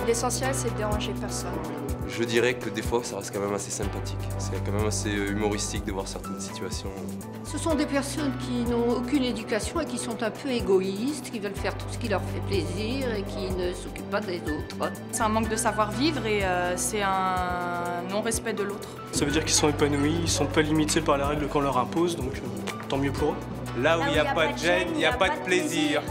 L'essentiel, c'est de déranger personne. Je dirais que des fois, ça reste quand même assez sympathique. C'est quand même assez humoristique de voir certaines situations. Ce sont des personnes qui n'ont aucune éducation et qui sont un peu égoïstes, qui veulent faire tout ce qui leur fait plaisir et qui ne s'occupent pas des autres. C'est un manque de savoir-vivre et c'est un non-respect de l'autre. Ça veut dire qu'ils sont épanouis, ils sont pas limités par les règles qu'on leur impose, donc tant mieux pour eux. Là où il n'y a pas de gêne, il n'y a pas de plaisir.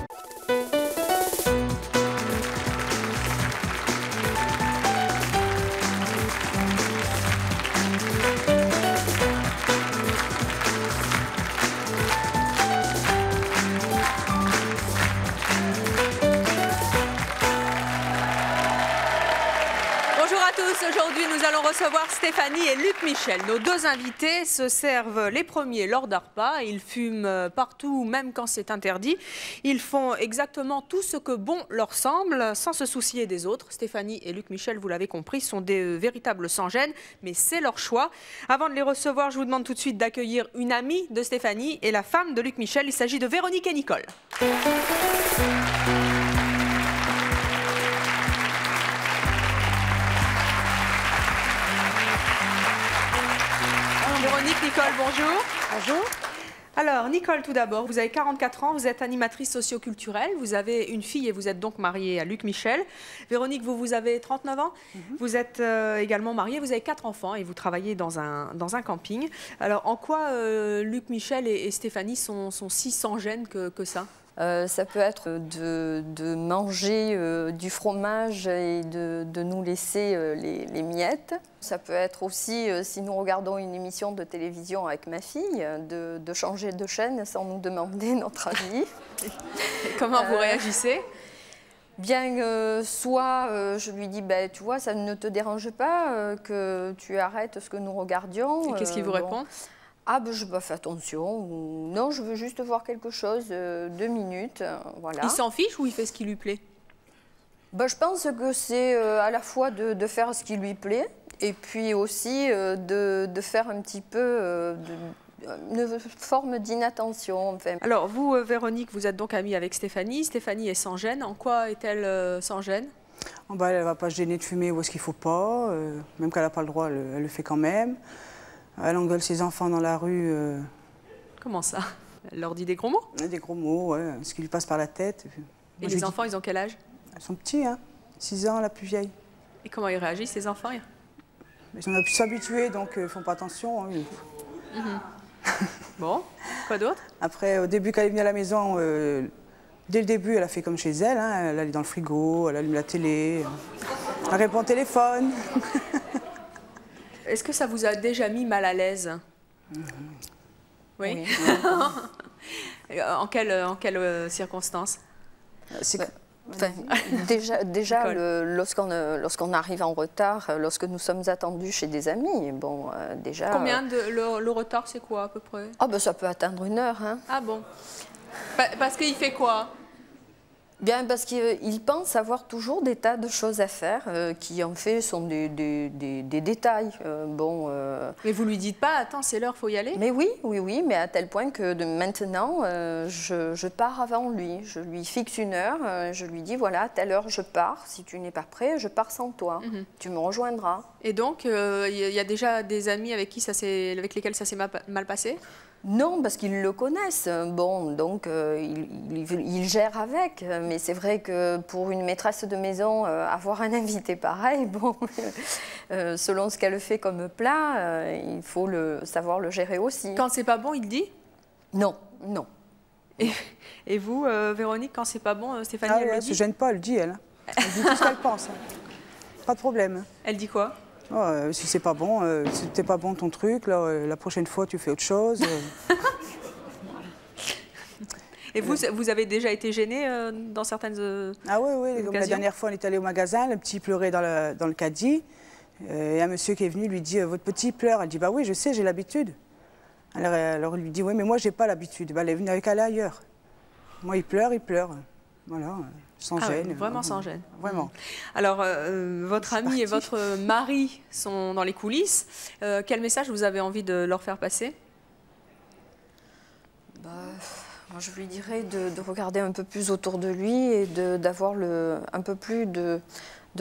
Aujourd'hui, nous allons recevoir Stéphanie et Luc Michel. Nos deux invités se servent les premiers lors d'un repas. Ils fument partout, même quand c'est interdit. Ils font exactement tout ce que bon leur semble, sans se soucier des autres. Stéphanie et Luc Michel, vous l'avez compris, sont des véritables sans-gêne, mais c'est leur choix. Avant de les recevoir, je vous demande tout de suite d'accueillir une amie de Stéphanie et la femme de Luc Michel. Il s'agit de Véronique et Nicole. Véronique, Nicole, bonjour. Bonjour. Alors, Nicole, tout d'abord, vous avez 44 ans, vous êtes animatrice socio-culturelle, vous avez une fille et vous êtes donc mariée à Luc Michel. Véronique, vous avez 39 ans, vous êtes également mariée, vous avez 4 enfants et vous travaillez dans un camping. Alors, en quoi Luc Michel et Stéphanie sont si sans gêne que ça ? Ça peut être de manger du fromage et de nous laisser les miettes. Ça peut être aussi, si nous regardons une émission de télévision avec ma fille, de changer de chaîne sans nous demander notre avis. Et comment vous réagissez ? Bien, soit je lui dis, bah, tu vois, ça ne te dérange pas que tu arrêtes ce que nous regardions. Et qu'est-ce qu'il vous répond ? Ah, ben, je fais attention, ou non, je veux juste voir quelque chose, 2 minutes, voilà. Il s'en fiche ou il fait ce qui lui plaît ? Ben, je pense que c'est à la fois de faire ce qui lui plaît, et puis aussi de faire un petit peu une forme d'inattention. Enfin. Alors, vous, Véronique, vous êtes donc amie avec Stéphanie. Stéphanie est sans gêne. En quoi est-elle sans gêne ? Oh, ben, elle ne va pas se gêner de fumer où est-ce qu'il ne faut pas, même qu'elle n'a pas le droit, elle le fait quand même. Elle engueule ses enfants dans la rue. Comment ça ? Elle leur dit des gros mots ? Des gros mots, ouais, ce qui lui passe par la tête. Et les enfants, ils ont quel âge ? Ils sont petits, hein. 6 ans, la plus vieille. Et comment ils réagissent, les enfants ? Ils ont pu s'habituer, donc ils ne font pas attention. Hein. Bon, quoi d'autre ? Après, au début, quand elle est venue à la maison, dès le début, elle a fait comme chez elle. Hein. Elle allait dans le frigo, elle allume la télé, elle répond au téléphone. Est-ce que ça vous a déjà mis mal à l'aise ? Oui. En quelles circonstances ? Enfin, déjà lorsqu'on arrive en retard, lorsque nous sommes attendus chez des amis, bon, déjà... Combien le retard, c'est quoi à peu près ? Ah ben ça peut atteindre 1 heure. Hein. Ah bon ? Parce qu'il fait quoi ? Bien, parce qu'il pense avoir toujours des tas de choses à faire qui, en fait, sont des détails. Mais vous lui dites pas, attends, c'est l'heure, faut y aller ? Mais oui, mais à tel point que maintenant, je pars avant lui. Je lui fixe 1 heure, je lui dis, voilà, à telle heure, je pars. Si tu n'es pas prêt, je pars sans toi. Tu me rejoindras. Et donc, il y a déjà des amis avec lesquels ça s'est mal passé ? Non, parce qu'ils le connaissent. Bon, donc ils gèrent avec. Mais c'est vrai que pour une maîtresse de maison, avoir un invité pareil, bon, selon ce qu'elle fait comme plat, il faut savoir le gérer aussi. Quand c'est pas bon, il dit ? Non. Et vous, Véronique, quand c'est pas bon, Stéphanie, elle le dit ? Elle ne se gêne pas, elle dit, elle. Elle dit tout ce qu'elle pense. Hein. Pas de problème. Elle dit quoi ? Oh, si c'est pas bon, si c'était pas bon ton truc, là, la prochaine fois tu fais autre chose. Et vous avez déjà été gênée dans certaines Ah oui, comme la dernière fois on est allé au magasin, le petit pleurait dans le caddie, et un monsieur qui est venu lui dit votre petit pleure. Elle dit bah oui je sais, j'ai l'habitude. Alors il lui dit oui mais moi j'ai pas l'habitude. Bah, elle est venue avec elle ailleurs. Moi il pleure. Voilà. Sans gêne. Oui, vraiment sans gêne. Vraiment. Alors, votre ami et votre mari sont dans les coulisses. Quel message vous avez envie de leur faire passer ? Moi, je lui dirais de regarder un peu plus autour de lui et d'avoir un peu plus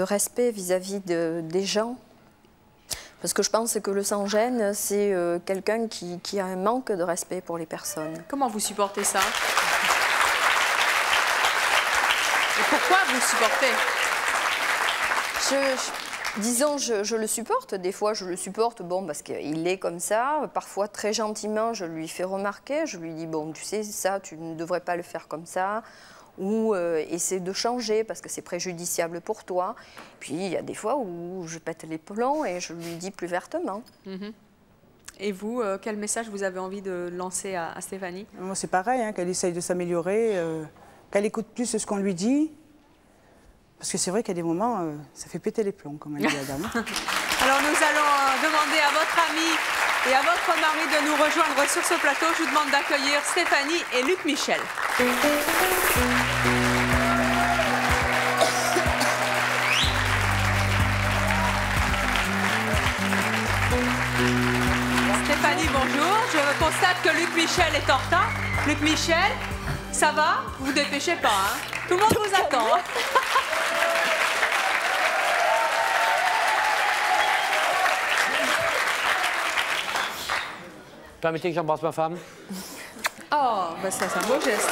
respect vis-à-vis des gens. Parce que je pense que le sans-gêne, c'est quelqu'un qui a un manque de respect pour les personnes. Comment vous supportez ça? Et pourquoi vous supportez? Disons, je le supporte. Des fois, je le supporte parce qu'il est comme ça. Parfois, très gentiment, je lui fais remarquer. Je lui dis, bon, tu sais, ça, tu ne devrais pas le faire comme ça. Ou essaie de changer parce que c'est préjudiciable pour toi. Puis, il y a des fois où je pète les plombs et je lui dis plus vertement. Et vous, quel message vous avez envie de lancer à Stéphanie? Moi, c'est pareil, qu'elle essaye de s'améliorer, qu'elle écoute plus ce qu'on lui dit. Parce que c'est vrai qu'il y a des moments, ça fait péter les plombs, comme elle dit la dame. Alors nous allons demander à votre ami et à votre mari de nous rejoindre sur ce plateau. Je vous demande d'accueillir Stéphanie et Luc Michel. Stéphanie, bonjour. Je constate que Luc Michel est en retard. Luc Michel, ça va? Vous vous dépêchez pas, hein? Tout le monde vous attend. Permettez que j'embrasse ma femme. Oh, ça c'est un beau geste.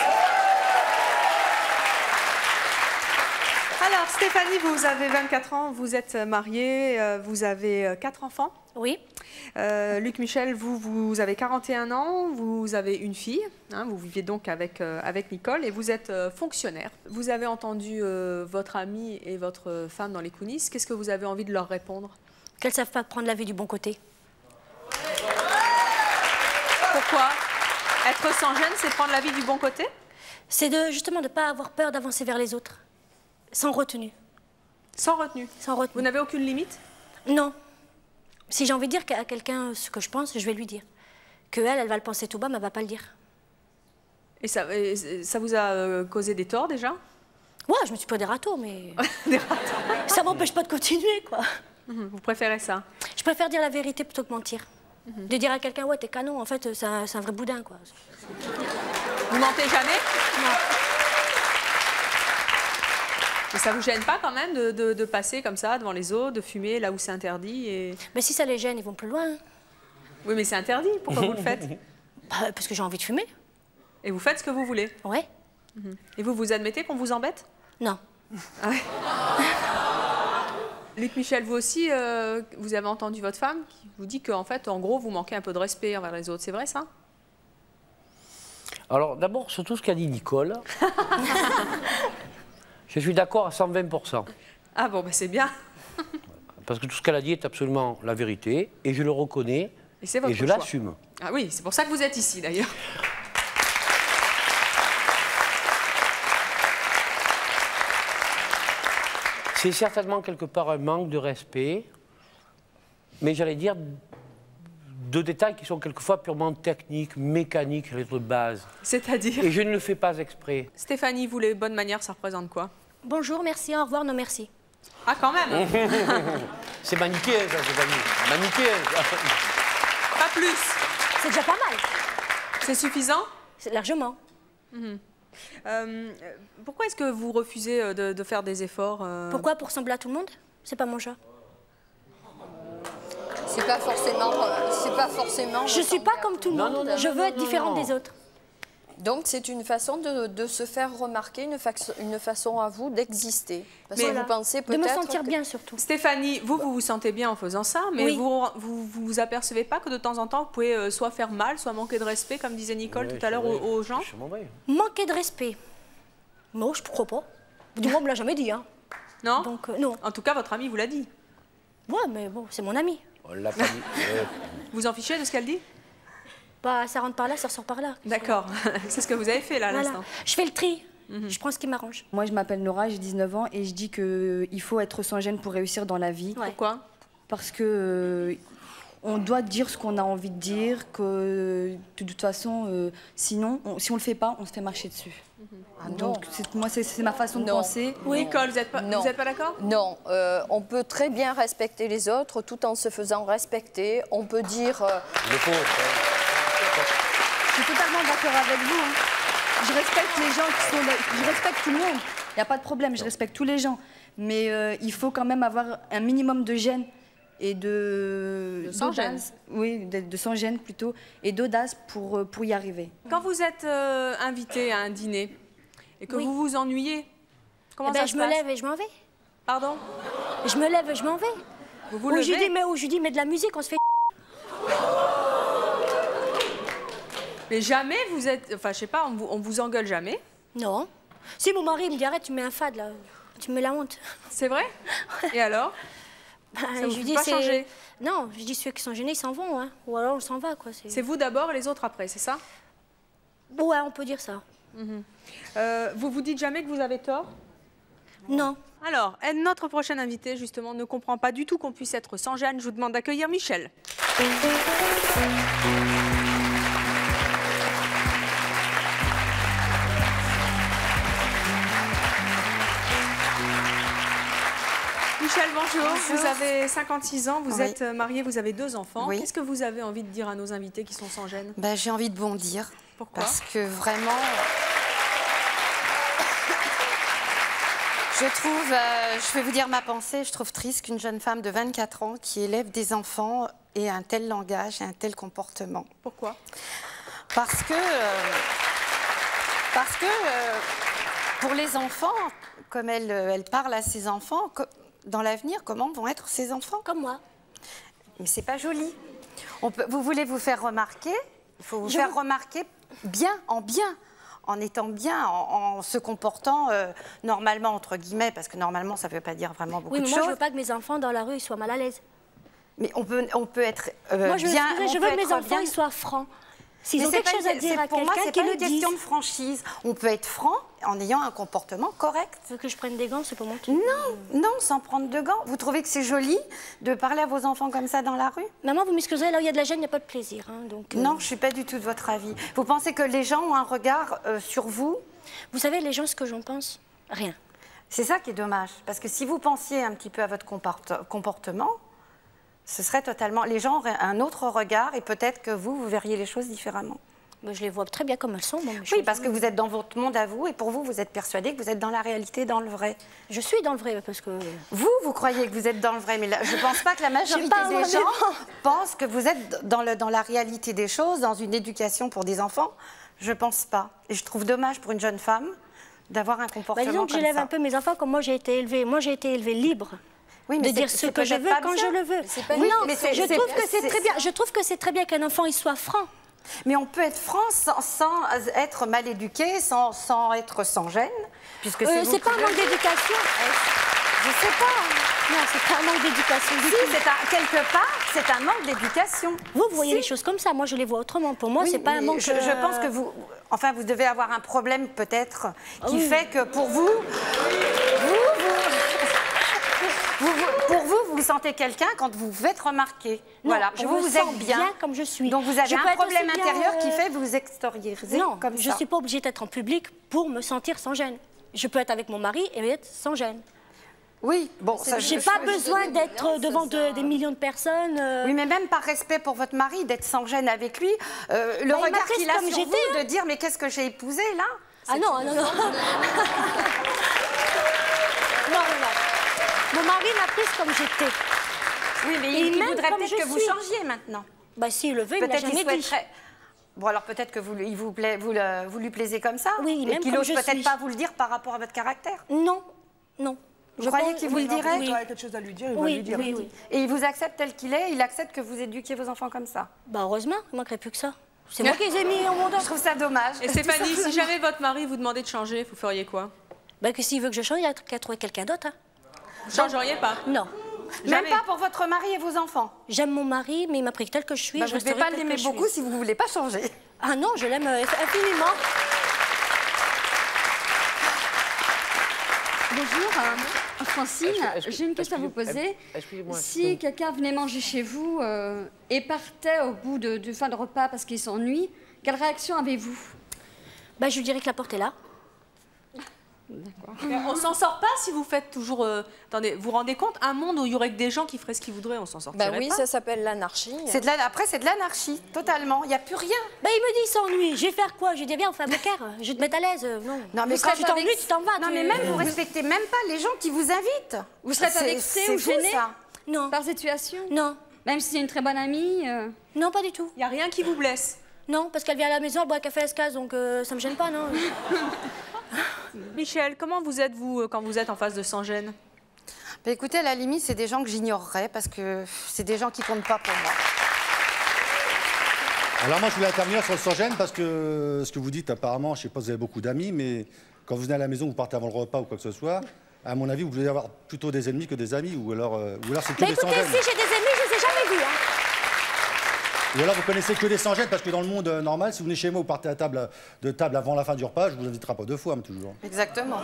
Alors Stéphanie, vous avez 24 ans, vous êtes mariée, vous avez 4 enfants. Oui. Luc Michel, vous avez 41 ans, vous avez une fille, vous vivez donc avec Nicole et vous êtes fonctionnaire. Vous avez entendu votre ami et votre femme dans les coulisses. Qu'est-ce que vous avez envie de leur répondre? Qu'elles ne savent pas prendre la vie du bon côté. Pourquoi? Être sans gêne, c'est prendre la vie du bon côté? C'est justement de ne pas avoir peur d'avancer vers les autres. Sans retenue. Sans retenue? Sans retenue. Vous n'avez aucune limite? Non. Si j'ai envie de dire à quelqu'un ce que je pense, je vais lui dire. Elle va le penser tout bas, mais elle ne va pas le dire. Et ça vous a causé des torts déjà? Ouais, je me suis pris des râteaux, mais... Des râteaux. Ça m'empêche pas de continuer, quoi. Vous préférez ça? Je préfère dire la vérité plutôt que mentir. De dire à quelqu'un, ouais, t'es canon, en fait, c'est un vrai boudin, quoi. Vous mentez jamais? Non. Mais ça vous gêne pas quand même de passer comme ça devant les autres, de fumer là où c'est interdit et... Mais si ça les gêne, ils vont plus loin. Oui, mais c'est interdit. Pourquoi vous le faites? Parce que j'ai envie de fumer. Et vous faites ce que vous voulez? Ouais. Et vous admettez qu'on vous embête? Non. Ah ouais. Luc Michel, vous aussi, vous avez entendu votre femme qui vous dit qu'en fait, en gros, vous manquez un peu de respect envers les autres. C'est vrai, ça? Alors, d'abord, sur tout ce qu'a dit Nicole, je suis d'accord à 120%. Ah bon, c'est bien. Parce que tout ce qu'elle a dit est absolument la vérité, et je le reconnais, et je l'assume. Ah oui, c'est pour ça que vous êtes ici, d'ailleurs. C'est certainement quelque part un manque de respect, mais j'allais dire de détails qui sont quelquefois purement techniques, mécaniques, de base. C'est-à-dire? Et je ne le fais pas exprès. Stéphanie, vous, les bonnes manières, ça représente quoi? Bonjour, merci, au revoir, non merci. Ah, quand même. C'est manichéen, ça, Stéphanie. Manichéen. Pas plus. C'est déjà pas mal. C'est suffisant? C'est largement. Pourquoi est-ce que vous refusez de faire des efforts Pourquoi? Pour ressembler à tout le monde? C'est pas mon choix. C'est pas forcément... Je suis pas comme tout le monde. Je veux être différente des autres. Donc c'est une façon de se faire remarquer, une façon à vous d'exister. Parce que vous pensez peut-être... De me sentir bien surtout. Stéphanie, vous vous sentez bien en faisant ça, mais oui. vous apercevez pas que de temps en temps, vous pouvez soit faire mal, soit manquer de respect, comme disait Nicole tout à l'heure aux gens? Manquer de respect? Non, je ne crois pas. Du moins, on me l'a jamais dit. Hein. Non? Donc, non. En tout cas, votre amie vous l'a dit. Ouais, mais bon, c'est mon amie. On l'a pas dit. Vous en fichez de ce qu'elle dit? Bah, ça rentre par là, ça ressort par là. D'accord. C'est ce que vous avez fait là à l'instant. Je fais le tri. Je prends ce qui m'arrange. Moi, je m'appelle Nora, j'ai 19 ans et je dis qu'il faut être sans gêne pour réussir dans la vie. Ouais. Pourquoi? Parce que on doit dire ce qu'on a envie de dire, que de toute façon, sinon, si on le fait pas, on se fait marcher dessus. Donc, moi, c'est ma façon de penser. Oui, Nicole, vous n'êtes pas d'accord? Non, on peut très bien respecter les autres tout en se faisant respecter. On peut dire... Il faut. Je suis totalement d'accord avec vous. Hein. Je respecte les gens qui sont... Je respecte tout le monde. Il n'y a pas de problème, je respecte tous les gens. Mais il faut quand même avoir un minimum de gêne et sans gêne. Oui, de sans gêne plutôt, et d'audace pour y arriver. Quand vous êtes invité à un dîner et que vous vous ennuyez, comment ça se Je me lève et je m'en vais. Pardon? Je me lève et je m'en vais. Vous Ou levez? je dis, mais de la musique, on se fait... Mais jamais vous êtes... Enfin, je sais pas, on vous engueule jamais? Non. Si mon mari me dit, arrête, tu mets un fade, là. Tu me mets la honte. C'est vrai? Et alors? Bah, Ça vous je fait dis, pas changer? Non, je dis ceux qui sont gênés, ils s'en vont, hein. Ou alors on s'en va, quoi. C'est vous d'abord et les autres après, c'est ça? Ouais, on peut dire ça. Vous vous dites jamais que vous avez tort? Non. Alors, notre prochaine invitée, justement, ne comprend pas du tout qu'on puisse être sans gêne. Je vous demande d'accueillir Michel. Michel, bonjour. Vous avez 56 ans, vous êtes mariée, vous avez 2 enfants. Qu'est-ce que vous avez envie de dire à nos invités qui sont sans gêne? J'ai envie de bondir. Pourquoi? Parce que vraiment... Je trouve, je vais vous dire ma pensée, je trouve triste qu'une jeune femme de 24 ans qui élève des enfants ait un tel langage et un tel comportement. Pourquoi? Parce que pour les enfants, comme elle parle à ses enfants, dans l'avenir, comment vont être ses enfants? Comme moi. Mais c'est pas joli. Vous voulez vous faire remarquer? Il faut vous faire remarquer bien, en étant bien, en se comportant normalement, entre guillemets, parce que normalement, ça ne veut pas dire vraiment beaucoup de choses. Oui, mais moi, je ne veux pas que mes enfants, dans la rue, ils soient mal à l'aise. Mais on peut être moi, je bien... je veux que mes enfants, ils soient francs. S'ils ont quelque chose à dire à quelqu'un, qu'ils le disent. C'est pas une question de franchise. On peut être franc en ayant un comportement correct. Tu veux que je prenne des gants, c'est pour moi? Non, sans prendre de gants. Vous trouvez que c'est joli de parler à vos enfants comme ça dans la rue? Maman, vous m'excuserez, là où il y a de la gêne, il n'y a pas de plaisir. Hein, donc, Non, je ne suis pas du tout de votre avis. Vous pensez que les gens ont un regard sur vous? Vous savez, les gens, ce que j'en pense? Rien. C'est ça qui est dommage. Parce que si vous pensiez un petit peu à votre comportement, ce serait totalement... Les gens auraient un autre regard et peut-être que vous verriez les choses différemment. Mais je les vois très bien comme elles sont. Oui, parce que vous êtes dans votre monde à vous et pour vous, vous êtes persuadé que vous êtes dans la réalité, dans le vrai. Je suis dans le vrai parce que... Vous croyez que vous êtes dans le vrai, mais là, je ne pense pas que la majorité des gens pensent que vous êtes dans la réalité des choses, dans une éducation pour des enfants. Je ne pense pas. Et je trouve dommage pour une jeune femme d'avoir un comportement disons que j'élève un peu mes enfants comme moi j'ai été élevée. Moi j'ai été élevée libre. Oui, mais de dire ce que je veux quand je le veux. Oui, non, mais je trouve que c'est très bien. Je trouve que c'est très bien qu'un enfant il soit franc. Mais on peut être franc sans être mal éduqué, sans être sans gêne, puisque c'est pas un manque d'éducation. Je sais pas. Non, c'est pas un manque d'éducation. Si, quelque part, c'est un manque d'éducation. Vous voyez les choses comme ça. Moi, je les vois autrement. Pour moi, c'est pas un manque. Je pense que vous devez avoir un problème peut-être qui fait que pour vous vous sentez quelqu'un quand vous vous faites remarquer. Non, voilà, pour vous êtes bien comme je suis. Donc vous avez un problème intérieur qui fait que vous extériorisez comme ça. Je ne suis pas obligée d'être en public pour me sentir sans gêne. Je peux être avec mon mari et être sans gêne. Oui, bon, je n'ai pas besoin d'être devant des millions de personnes. Oui, mais même par respect pour votre mari, d'être sans gêne avec lui, le regard qu'il a sur vous, de dire mais qu'est-ce que j'ai épousé là? Ah non, non, non. Non. Mon mari m'a prise comme j'étais. Oui, mais il voudrait peut-être que vous changiez maintenant. Bah, s'il le veut, il ne l'a jamais dit. Bon, alors peut-être que vous lui plaisez comme ça? Oui, et qu'il n'ose peut-être pas vous le dire par rapport à votre caractère? Non, non. Vous croyez qu'il vous le dirait? Il a quelque chose à lui dire, il va lui dire. Oui. Et il vous accepte tel qu'il est? Il accepte que vous éduquiez vos enfants comme ça? Bah, heureusement, il ne manquerait plus que ça. C'est moi qui les ai mis au monde. Je trouve ça dommage. Et Stéphanie, si jamais votre mari vous demandait de changer, vous feriez quoi? Bah, que s'il veut que je change, il a qu'à trouver quelqu'un d'autre. Hein. Vous ne changeriez pas? Non. Même pas pour votre mari et vos enfants? J'aime mon mari, mais il m'a pris tel que je suis. Bah, vous ne devez pas l'aimer beaucoup si vous ne voulez pas changer. Ah non, je l'aime infiniment. Bonjour, Francine, j'ai une question à vous poser. Si quelqu'un venait manger chez vous et partait au bout du fin de repas parce qu'il s'ennuie, quelle réaction avez-vous? Bah, je lui dirais que la porte est là. On s'en sort pas si vous faites toujours... attendez, vous vous rendez compte, un monde où il y aurait que des gens qui feraient ce qu'ils voudraient, on s'en sortirait Bah oui, pas. ça s'appelle l'anarchie. Après, c'est de l'anarchie, totalement. Il n'y a plus rien. Bah, il me dit, il s'ennuie. Je vais faire quoi? Je dis, viens, on fait un poker. Je vais te mettre à l'aise. Non, mais quand tu t'ennuies, tu t'en vas. Non, mais même, vous respectez même pas les gens qui vous invitent. Vous serez pas vexé ou gêné Non. Par situation? Non. Même si c'est une très bonne amie Non, pas du tout. Il n'y a rien qui vous blesse? Non, parce qu'elle vient à la maison, elle boit un café à escase, donc ça me gêne pas, non. Michel, comment vous êtes, vous, quand vous êtes en face de Sans-Gêne? Bah, écoutez, à la limite, c'est des gens que j'ignorerais parce que c'est des gens qui comptent pas pour moi. Alors moi, je voulais intervenir sur le Sans-Gêne parce que ce que vous dites, apparemment, je ne sais pas si vous avez beaucoup d'amis, mais quand vous venez à la maison, vous partez avant le repas ou quoi que ce soit, à mon avis, vous devez avoir plutôt des ennemis que des amis, ou alors c'est que des Sans-Gêne. Écoutez, si j'ai des ennemis, je les ai jamais vus. Ou alors vous connaissez que des Sans-Gêne, parce que dans le monde normal, si vous venez chez moi, vous partez à table avant la fin du repas, je vous inviterai pas 2 fois, mais toujours. Exactement.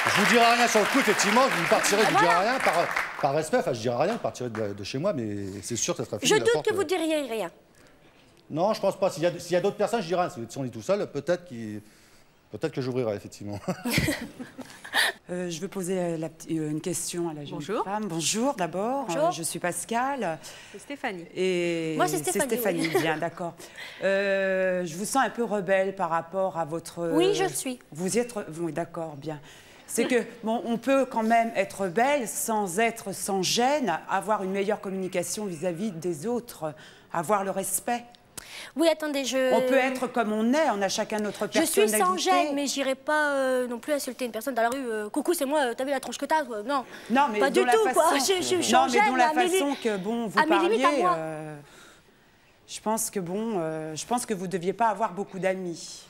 Je vous dirai rien sur le coup, effectivement, vous partirez, je vous dirai rien, par respect, enfin je dirai rien, vous partirez de chez moi, mais c'est sûr que ça sera fini. Je doute que vous diriez rien. Non, je pense pas. S'il y a d'autres personnes, je dirai rien. Si on est tout seul, peut-être que j'ouvrirai, effectivement. Je veux poser une question à la jeune femme. Bonjour d'abord. Bonjour. Je suis Pascal. C'est Stéphanie. Et moi, c'est Stéphanie. Oui. Bien, d'accord. Je vous sens un peu rebelle par rapport à votre... Oui, je le suis. Vous y êtes... Oui, d'accord, bien. C'est que, bon, on peut quand même être rebelle sans être sans gêne, avoir une meilleure communication vis-à-vis des autres, avoir le respect. Oui, attendez, On peut être comme on est, on a chacun notre personnalité. Je suis sans gêne, mais j'irai pas non plus insulter une personne dans la rue. Coucou, c'est moi, t'as vu la tronche que t'as? Non, non, mais pas du tout, quoi. Je suis non, mais dont la façon que, bon, vous parliez, je pense que, bon, je pense que vous ne deviez pas avoir beaucoup d'amis.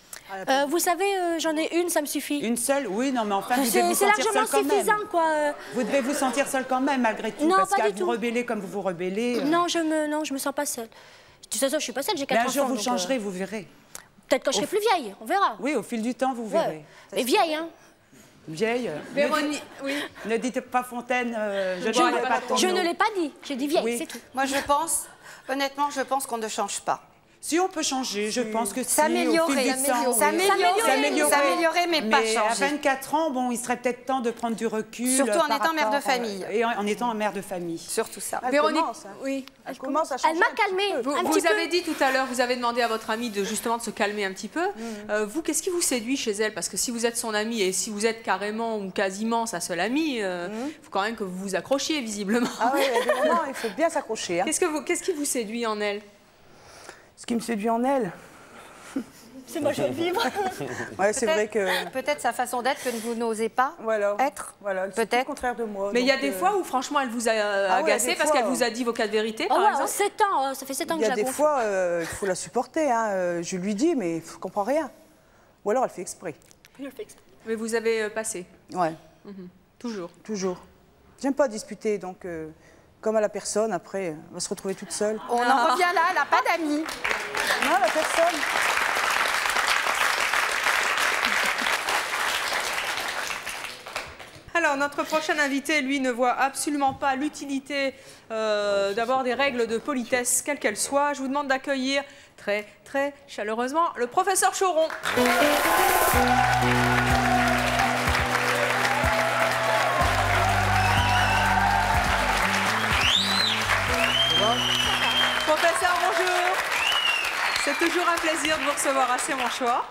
Vous savez, j'en ai une, ça me suffit. Une seule? Oui, non, mais enfin, vous devez vous c'est sentir seule largement quand même. suffisant, quoi. Vous devez vous sentir seule quand même, malgré tout, non, parce pas qu'à du vous tout. rebeller comme vous vous rebellez... Non, je me sens pas seule. De toute façon, je suis pas seule, j'ai 4 enfants. Mais un jour, vous donc, changerez, vous verrez. Peut-être quand je serai plus vieille, on verra. Oui, au fil du temps, vous verrez. Mais vieille, hein. Vieille. Véronique, oui. Ne dites pas Fontaine, je ne l'ai pas dit, j'ai dit vieille, c'est tout. Moi, je pense, honnêtement, je pense qu'on ne change pas. Si on peut changer, je pense que si, s'améliorer, mais pas changer. À 24 ans, bon, il serait peut-être temps de prendre du recul. Surtout en étant mère de famille. Et en étant mère de famille. Surtout ça. Véronique, oui. Elle commence à changer. Elle m'a calmée. Vous avez dit tout à l'heure, vous avez demandé à votre amie de justement de se calmer un petit peu. Vous, qu'est-ce qui vous séduit chez elle? Parce que si vous êtes son amie et si vous êtes carrément ou quasiment sa seule amie, il faut quand même que vous vous accrochiez visiblement. Ah oui, il y a des moments, il faut bien s'accrocher. Hein. Qu'est-ce qui vous séduit en elle? Ce qui me séduit en elle, c'est ma joie de vivre. Ouais, c'est vrai que... Peut-être sa façon d'être que vous n'osez pas être. Voilà, peut-être. le contraire de moi. Mais il y a des fois où franchement elle vous a agacé parce qu'elle vous a dit vos cas de vérité, par exemple. 7 ans, ça fait 7 ans que je la Il y a des fois, il faut la supporter. Hein. Je lui dis, mais je ne comprends rien. Ou alors elle fait exprès. Mais vous avez passé. Ouais. Toujours. Toujours. J'aime pas discuter, donc... Comme à la personne, après, elle va se retrouver toute seule. On en revient là, elle n'a pas d'amis. Non, la personne. Alors, notre prochain invité, lui, ne voit absolument pas l'utilité d'avoir des règles de politesse, quelles qu'elles soient. Je vous demande d'accueillir très, très chaleureusement le professeur Choron. Professeur, bonjour. C'est toujours un plaisir de vous recevoir à C'est mon choix.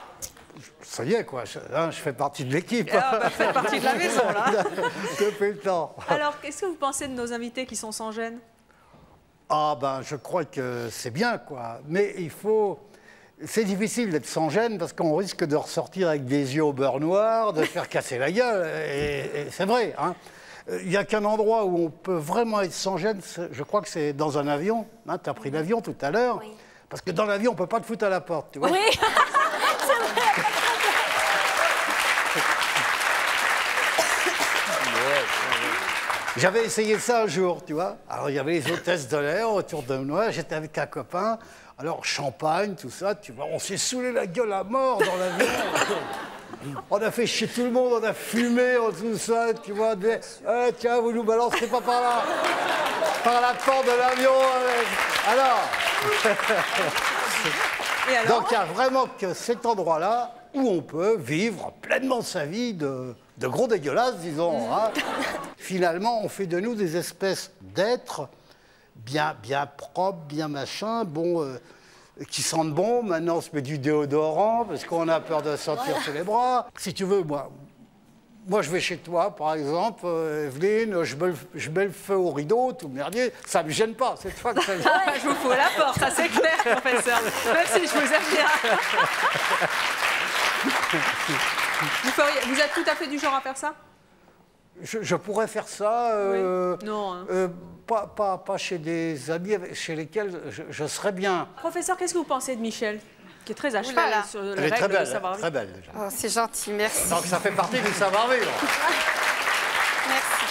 Ça y est, quoi. Je fais partie de l'équipe. Ah, bah, faites partie de la maison, là. Depuis le temps. Alors, qu'est-ce que vous pensez de nos invités qui sont sans gêne? Ah, ben, je crois que c'est bien, quoi. Mais il faut... C'est difficile d'être sans gêne parce qu'on risque de ressortir avec des yeux au beurre noir, de faire casser la gueule. Et c'est vrai, hein. Il n'y a qu'un endroit où on peut vraiment être sans gêne, je crois que c'est dans un avion. Hein, tu as pris l'avion tout à l'heure. Oui. Parce que dans l'avion, on ne peut pas te foutre à la porte, tu vois. Oui, c'est vrai. J'avais essayé ça un jour, tu vois. Alors, il y avait les hôtesses de l'air autour de moi. J'étais avec un copain. Alors, champagne, tout ça, tu vois. On s'est saoulé la gueule à mort dans l'avion. On a fait chier tout le monde, on a fumé, tout ça, tu vois. Tiens, vous nous balancez pas par là. Par la porte de l'avion. Alors. Donc, il y a vraiment que cet endroit-là où on peut vivre pleinement sa vie de gros dégueulasses, disons. Hein. Finalement, on fait de nous des espèces d'êtres bien propres, bien machin, bon, qui sentent bon. Maintenant, on se met du déodorant parce qu'on a peur de sortir sur les bras. Si tu veux, moi, je vais chez toi, par exemple, Evelyne, je mets le feu au rideau, tout merdier, ça ne me gêne pas, c'est toi que ça gêne. Je vous fous à la porte, ça c'est clair, professeur. Même si je vous aime bien. Vous êtes tout à fait du genre à faire ça? Je pourrais faire ça, non, hein. Pas chez des amis chez lesquels je serais bien. Professeur, qu'est-ce que vous pensez de Michel, qui est très à cheval sur les Elle est très règles de belle, savoir-vivre? très belle déjà. Oh, c'est gentil, merci. Donc ça fait partie du savoir-vivre. Merci.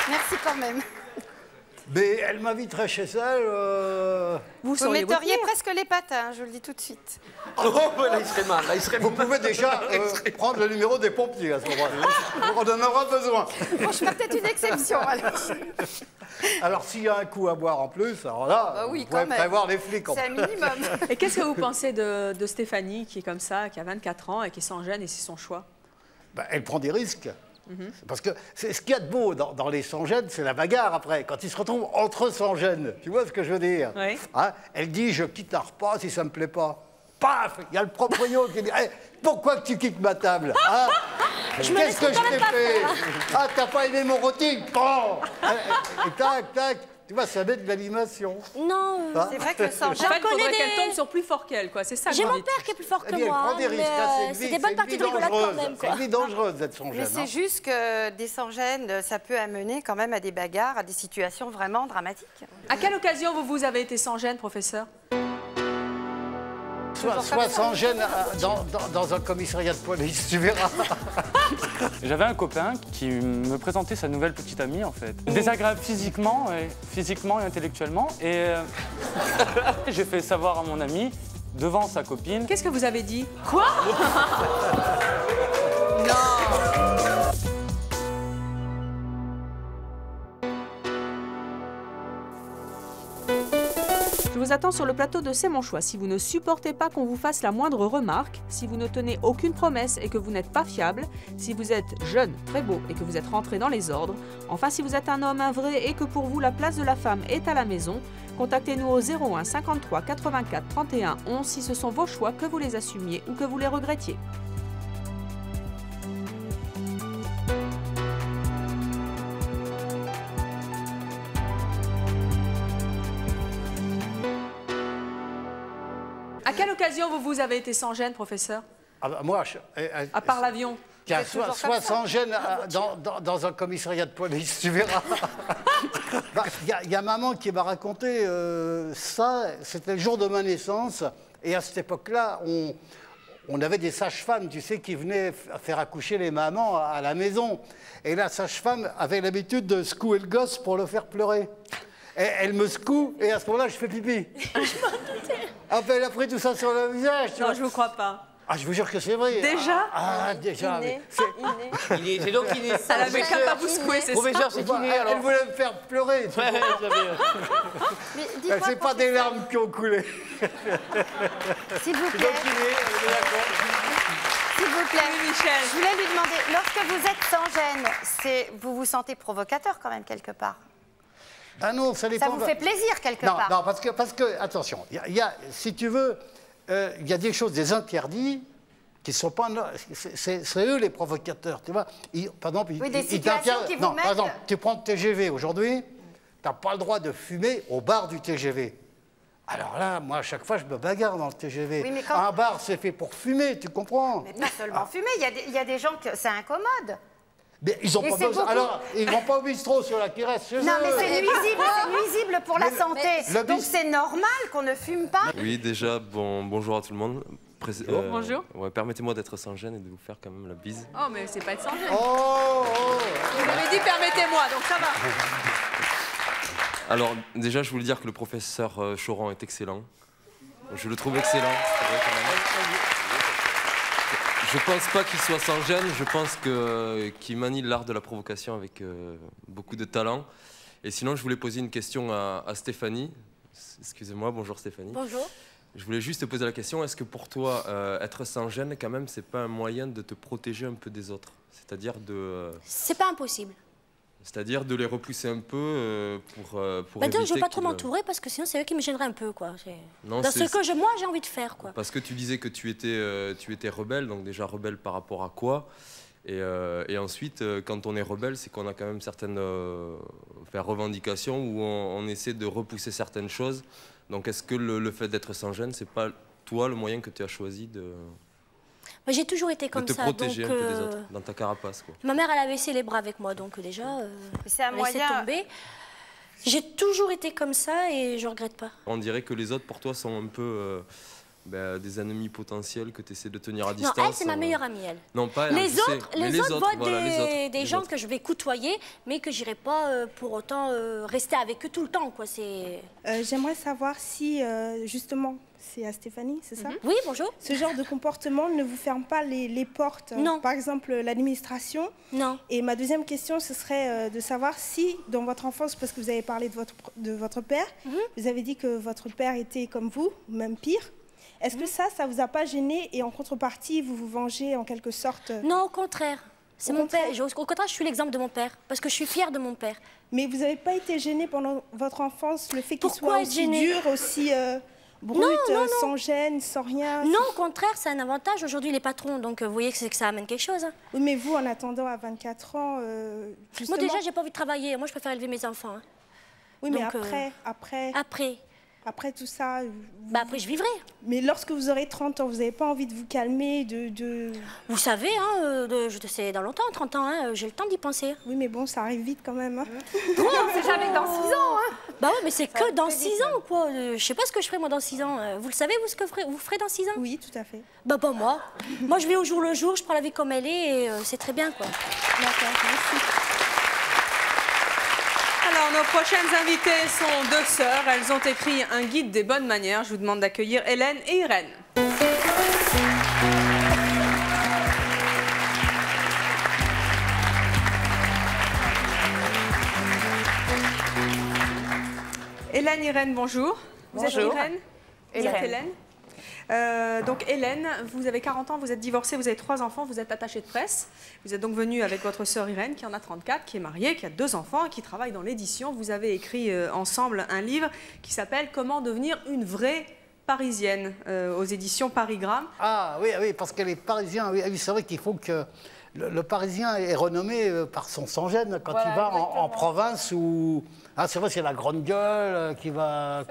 Merci quand même. Mais elle m'inviterait chez elle. Vous metteriez presque les patins, je vous le dis tout de suite. Oh, là, il serait mal. Là, il serait Vous pouvez déjà prendre le numéro des pompiers à ce moment-là. On en aura besoin. Bon, je ferai peut-être une exception alors. Alors s'il y a un coup à boire en plus, alors là, oui, vous pouvez prévoir les flics. C'est un minimum. Et qu'est-ce que vous pensez de Stéphanie, qui est comme ça, qui a 24 ans et qui est sans gêne et c'est son choix? Elle prend des risques. Parce que ce qu'il y a de beau dans les sans-gênes, c'est la bagarre après. Quand ils se retrouvent entre sans-gênes, tu vois ce que je veux dire? Oui. Hein? Elle dit, je quitte un repas si ça me plaît pas. Paf! Il y a le proprio qui dit, hey, pourquoi que tu quittes ma table? Hein? Qu'est-ce que je t'ai fait? Ah, t'as pas aimé mon rôti? Bon! Et tac, tac. Tu vois, ça met de l'animation. Non, c'est vrai que sans gêne, il faudrait qu'elle tombe sur plus fort qu'elle, quoi. C'est ça. J'ai mon père qui est plus fort que Elle moi. prend des risques. C'est des bonnes parties de rigolade quand même. C'est une vie dangereuse d'être sans gêne. Mais c'est juste que des sans-gêne, ça peut amener quand même à des bagarres, à des situations vraiment dramatiques. À quelle occasion vous avez été sans gêne, professeur? Soit sans gêne dans un commissariat de police, tu verras. J'avais un copain qui me présentait sa nouvelle petite amie, en fait. Désagréable physiquement et intellectuellement. Et j'ai fait savoir à mon ami, devant sa copine... Qu'est-ce que vous avez dit? Quoi? Non. Je vous attends sur le plateau de C'est mon choix. Si vous ne supportez pas qu'on vous fasse la moindre remarque, si vous ne tenez aucune promesse et que vous n'êtes pas fiable, si vous êtes jeune, très beau et que vous êtes rentré dans les ordres, enfin si vous êtes un homme, un vrai et que pour vous la place de la femme est à la maison, contactez-nous au 01 53 84 31 11 si ce sont vos choix, que vous les assumiez ou que vous les regrettiez. À quelle occasion vous avez été sans gêne, professeur? Moi, à part l'avion. Soit sans gêne dans un commissariat de police, tu verras. Il y a maman qui m'a raconté ça, c'était le jour de ma naissance, et à cette époque-là, on avait des sages-femmes, tu sais, qui venaient faire accoucher les mamans à la maison. Et la sage-femme avait l'habitude de secouer le gosse pour le faire pleurer. Et elle me secoue, et à ce moment-là, je fais pipi. Après, elle a pris tout ça sur le visage. Non, je vous crois pas. Ah, je vous jure que c'est vrai. Déjà? Déjà. C'est donc inné. Ça l'avait qu'à pas vous secouer, c'est ça? Professeur, c'est inné, alors. Elle voulait me faire pleurer. C'est pas des larmes qui ont coulé. S'il vous plaît. S'il vous plaît, Michel. Je voulais lui demander, lorsque vous êtes sans gêne, vous vous sentez provocateur quand même quelque part? Ah non, ça dépend. Ça vous fait plaisir quelque part? Non, parce que attention, si tu veux, il y a des choses, des interdits qui ne sont pas... C'est eux les provocateurs, tu vois. Par exemple, des situations qui vous mettent... Par exemple, tu prends le TGV aujourd'hui, tu n'as pas le droit de fumer au bar du TGV. Alors là, moi, à chaque fois, je me bagarre dans le TGV. Oui, mais quand... Un bar, c'est fait pour fumer, tu comprends? Mais pas seulement fumer, il y a des gens que c'est incommode. Mais ils n'ont pas besoin. Alors, ils ne vont pas au bistrot sur la qui reste chez eux. Non, mais c'est nuisible pour la santé. Donc c'est normal qu'on ne fume pas. Oui, déjà, bonjour à tout le monde. Bonjour. Ouais, permettez-moi d'être sans gêne et de vous faire quand même la bise. Oh, mais c'est pas être sans gêne. Oh. Vous avez dit permettez-moi, donc ça va. Alors, déjà, je voulais dire que le professeur Choran est excellent. Je le trouve excellent, c'est vrai quand même. Je pense pas qu'il soit sans gêne, je pense qu'il manie l'art de la provocation avec beaucoup de talent. Et sinon, je voulais poser une question à Stéphanie. Excusez-moi, bonjour Stéphanie. Bonjour. Je voulais juste te poser la question, est-ce que pour toi, être sans gêne, quand même, c'est pas un moyen de te protéger un peu des autres? C'est-à-dire de... C'est pas impossible. C'est-à-dire de les repousser un peu pour Maintenant, je veux pas trop qu'ils, m'entourer parce que sinon, c'est eux qui me gêneraient un peu, quoi. Non, dans ce que moi, j'ai envie de faire, quoi. Parce que tu disais que tu étais rebelle, donc déjà rebelle par rapport à quoi? Et ensuite, quand on est rebelle, c'est qu'on a quand même certaines revendications où on essaie de repousser certaines choses. Donc est-ce que le fait d'être sans gêne, c'est pas toi le moyen que tu as choisi de j'ai toujours été comme te ça. protéger donc, un peu des autres, dans ta carapace, quoi. Ma mère, elle a baissé les bras avec moi, donc déjà, c'est un laissé tomber. J'ai toujours été comme ça et je regrette pas. On dirait que les autres, pour toi, sont un peu des ennemis potentiels que tu essaies de tenir à distance. Non, elle, c'est ma meilleure amie, elle. Non, pas elle, les autres voient voilà, des gens que je vais côtoyer, mais que j'irai pas pour autant rester avec eux tout le temps, quoi. J'aimerais savoir si, justement, c'est à Stéphanie, c'est ça? Oui, bonjour. Ce genre de comportement ne vous ferme pas les portes? Non. Par exemple, l'administration? Non. Et ma deuxième question, ce serait de savoir si, dans votre enfance, parce que vous avez parlé de votre père, vous avez dit que votre père était comme vous, même pire. Est-ce que ça vous a pas gêné et en contrepartie, vous vous vengez en quelque sorte? Non, au contraire. C'est mon père. Au contraire, je suis l'exemple de mon père, parce que je suis fière de mon père. Mais vous n'avez pas été gêné pendant votre enfance, le fait qu'il soit aussi dur, aussi brut, non. sans gêne, sans rien? Non, au contraire, c'est un avantage. Aujourd'hui, les patrons, donc vous voyez que ça amène quelque chose. Hein. Oui, mais vous, en attendant à 24 ans, justement... Moi, déjà, j'ai pas envie de travailler. Moi, je préfère élever mes enfants. Hein. Oui, donc, mais après tout ça... après, je vivrai. Mais lorsque vous aurez 30 ans, vous n'avez pas envie de vous calmer, Vous savez, hein, c'est dans longtemps, 30 ans, hein, j'ai le temps d'y penser. Oui, mais bon, ça arrive vite quand même. Hein. C'est jamais dans 6 ans. Hein. Bah ouais, mais c'est que dans 6 ans, quoi. Je sais pas ce que je ferai, moi, dans 6 ans. Vous le savez, vous, ce que vous ferez dans 6 ans? Oui, tout à fait. Bah, pas moi. Moi, je vais au jour le jour, je prends la vie comme elle est, et c'est très bien, quoi. D'accord, merci. Alors, nos prochaines invitées sont deux sœurs. Elles ont écrit un guide des bonnes manières. Je vous demande d'accueillir Hélène et Irène. Hélène, Irène, bonjour. Vous êtes Irène? Vous êtes Hélène? Donc Hélène, vous avez 40 ans, vous êtes divorcée, vous avez 3 enfants, vous êtes attachée de presse. Vous êtes donc venue avec votre sœur Irène, qui en a 34, qui est mariée, qui a 2 enfants et qui travaille dans l'édition. Vous avez écrit ensemble un livre qui s'appelle « Comment devenir une vraie Parisienne » aux éditions Parigramme. Ah oui, parce que les Parisiens, oui, c'est vrai qu'il faut que... Le Parisien est renommé par son sans-gêne quand il va en province où... Ah, c'est vrai, c'est la grande gueule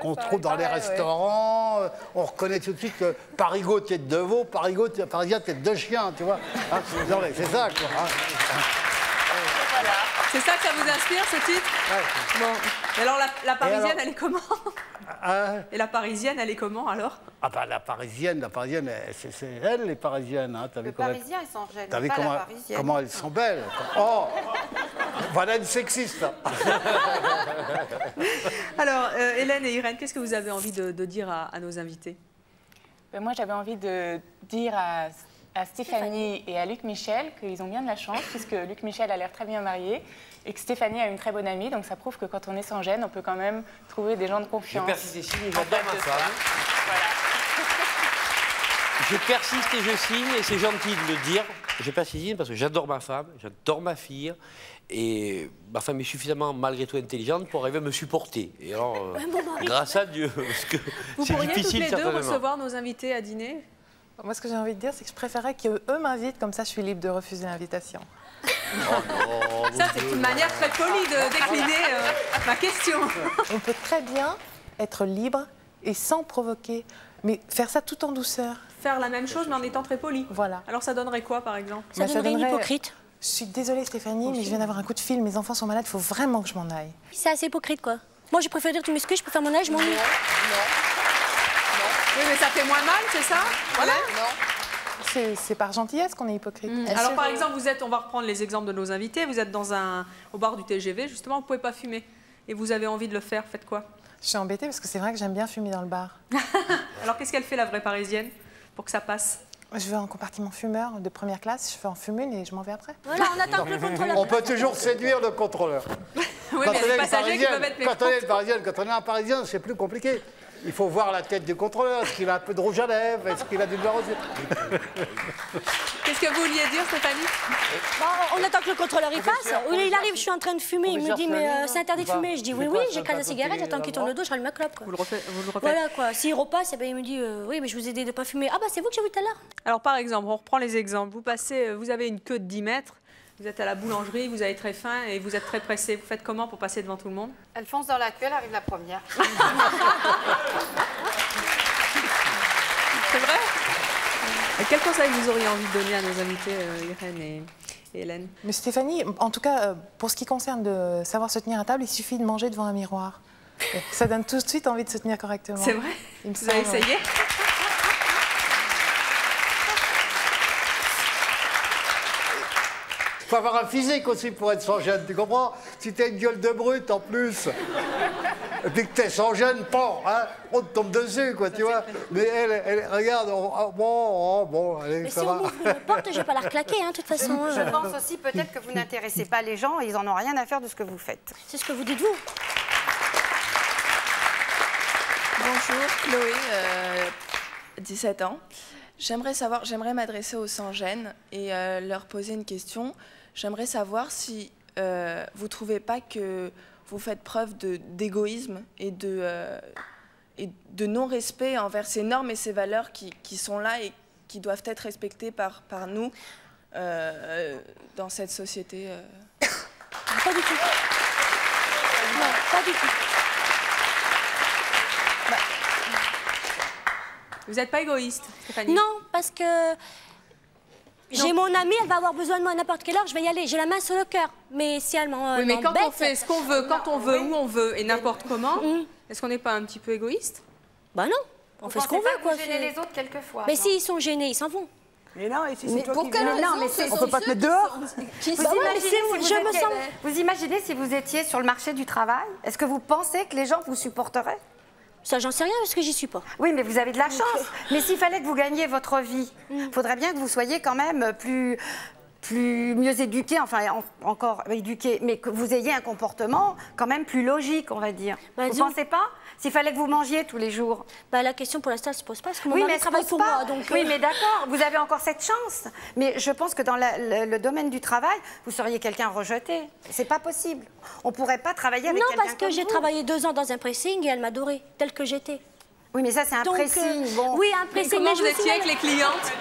qu'on trouve dans les restaurants. On reconnaît tout de suite que Parigot, tête de veau, Parisien, tête de chien, tu vois. Ah, c'est ça, quoi. C'est ça que ça vous inspire, ce titre? Ouais. Bon. Et alors, la Parisienne, elle est comment? Et la Parisienne, elle est comment, alors? Ah bah, la Parisienne, c'est elle, les Parisiennes. Hein. Les Parisiens, ils sont gênés, t'as vu pas la Parisienne. comment elles sont belles. Oh, voilà une sexiste. Alors, Hélène et Irène, qu'est-ce que vous avez envie de dire à nos invités? Moi, j'avais envie de dire à Stéphanie et à Luc Michel qu'ils ont bien de la chance, puisque Luc Michel a l'air très bien marié et que Stéphanie a une très bonne amie. Donc ça prouve que quand on est sans gêne, on peut quand même trouver des gens de confiance. Je persiste et signe et j'adore ma femme. Je persiste et je signe, et c'est gentil de le dire. Je persiste et signe parce que j'adore ma femme, j'adore ma fille. Et ma femme est suffisamment, malgré tout, intelligente pour arriver à me supporter. Et alors, grâce à Dieu, parce que vous c'est pourriez difficile, toutes les deux certainement. recevoir nos invités à dîner? Moi, ce que j'ai envie de dire, c'est que je préférais qu'eux m'invitent, comme ça je suis libre de refuser l'invitation. Ça, c'est une manière très polie de décliner ma question. On peut très bien être libre et sans provoquer, mais faire ça tout en douceur. Faire la même chose, mais en étant très poli. Voilà. Alors, ça donnerait quoi, par exemple? Ça donnerait une hypocrite. Je suis désolée, Stéphanie, mais je viens d'avoir un coup de fil. Mes enfants sont malades, il faut vraiment que je m'en aille. C'est assez hypocrite, quoi. Moi, je préfère dire tu m'excuses, je peux faire mon âge, je m'ennuie. Oui, mais ça fait moins mal, c'est ça? Voilà. C'est par gentillesse qu'on est hypocrite. Alors, par exemple, on va reprendre les exemples de nos invités. Vous êtes au bar du TGV, justement, vous ne pouvez pas fumer. Et vous avez envie de le faire, faites quoi? Je suis embêtée parce que c'est vrai que j'aime bien fumer dans le bar. Alors, qu'est-ce qu'elle fait, la vraie Parisienne, pour que ça passe? Je vais en compartiment fumeur de première classe, je fais en fumer et je m'en vais après. Voilà, on attend que le contrôleur... On peut toujours séduire le contrôleur. Oui, mais les passagers qui peuvent être quand on est une Parisienne, quand on est un Parisien, c'est plus compliqué. il faut voir la tête du contrôleur. Est-ce qu'il a un peu de rouge à lèvres? Est-ce qu'il a du blanc aux yeux? Qu'est-ce que vous vouliez dire, Stéphanie? On attend que le contrôleur il passe. Il arrive, je suis en train de fumer. Il me dit, mais c'est interdit de fumer. Je dis, oui, j'ai calé la cigarette, j'attends qu'il tourne le dos, je rallume ma clope. Quoi. Vous le refaites. Voilà, quoi. S'il repasse, eh ben, il me dit, oui, mais je vous ai dit de ne pas fumer. Ah, bah, c'est vous que j'ai vu tout à l'heure. Alors, par exemple, on reprend les exemples. Vous avez une queue de 10 mètres. Vous êtes à la boulangerie, vous avez très faim et vous êtes très pressé. Vous faites comment pour passer devant tout le monde? Elle fonce dans la queue, elle arrive la première. C'est vrai? Et quel conseil vous auriez envie de donner à nos invités, Irène et Hélène? Mais Stéphanie, en tout cas, pour ce qui concerne de savoir se tenir à table, il suffit de manger devant un miroir. Et ça donne tout de suite envie de se tenir correctement. C'est vrai? Vous avez essayé? Il faut avoir un physique aussi pour être sans gêne, tu comprends? Si t'as une gueule de brute en plus, et puis que t'es sans gêne, hein, on te tombe dessus, quoi, tu vois. Mais elle regarde, bon, allez, mais ça si va. on ouvre une porte, je vais pas la reclaquer, hein, de toute façon. Je pense aussi peut-être que vous n'intéressez pas les gens, ils en ont rien à faire de ce que vous faites. C'est ce que vous dites, vous. Bonjour, Chloé, 17 ans. J'aimerais m'adresser aux sans-gêne et leur poser une question. J'aimerais savoir si vous ne trouvez pas que vous faites preuve d'égoïsme et de non-respect envers ces normes et ces valeurs qui sont là et qui doivent être respectées par nous dans cette société. Pas du tout. Non, pas du tout. Vous n'êtes pas égoïste, Stéphanie? Non, parce que j'ai mon amie, elle va avoir besoin de moi à n'importe quelle heure, je vais y aller. J'ai la main sur le cœur. Mais si elle m'embête... Oui, mais quand on fait ce qu'on veut, quand on veut, où on veut et n'importe comment, est-ce qu'on n'est pas un petit peu égoïste? Bah non, on fait ce qu'on veut, quoi. Vous gênez les autres quelquefois. Mais s'ils sont gênés, ils s'en vont. Mais non, et si c'est toi qui viens... viens, on peut pas te mettre dehors. Vous imaginez si vous étiez sur le marché du travail, est-ce que vous pensez que les gens vous supporteraient? Ça, j'en sais rien parce que j'y suis pas. Oui, mais vous avez de la chance. Mais s'il fallait que vous gagniez votre vie, il faudrait bien que vous soyez quand même plus mieux éduqué, enfin encore éduqué, mais que vous ayez un comportement quand même plus logique, on va dire. Vous ne pensez pas? S'il fallait que vous mangiez tous les jours. Bah, la question pour l'instant, elle ne se pose pas parce que mon mari travaille pour moi. Donc, oui, mais d'accord, vous avez encore cette chance. Mais je pense que dans le domaine du travail, vous seriez quelqu'un rejeté. C'est pas possible. On ne pourrait pas travailler avec quelqu'un comme vous. Non, parce que j'ai travaillé 2 ans dans un pressing et elle m'adorait, telle que j'étais. Oui, mais ça, c'est un pressing. Bon. Oui, un pressing. Comment vous étiez avec les clientes?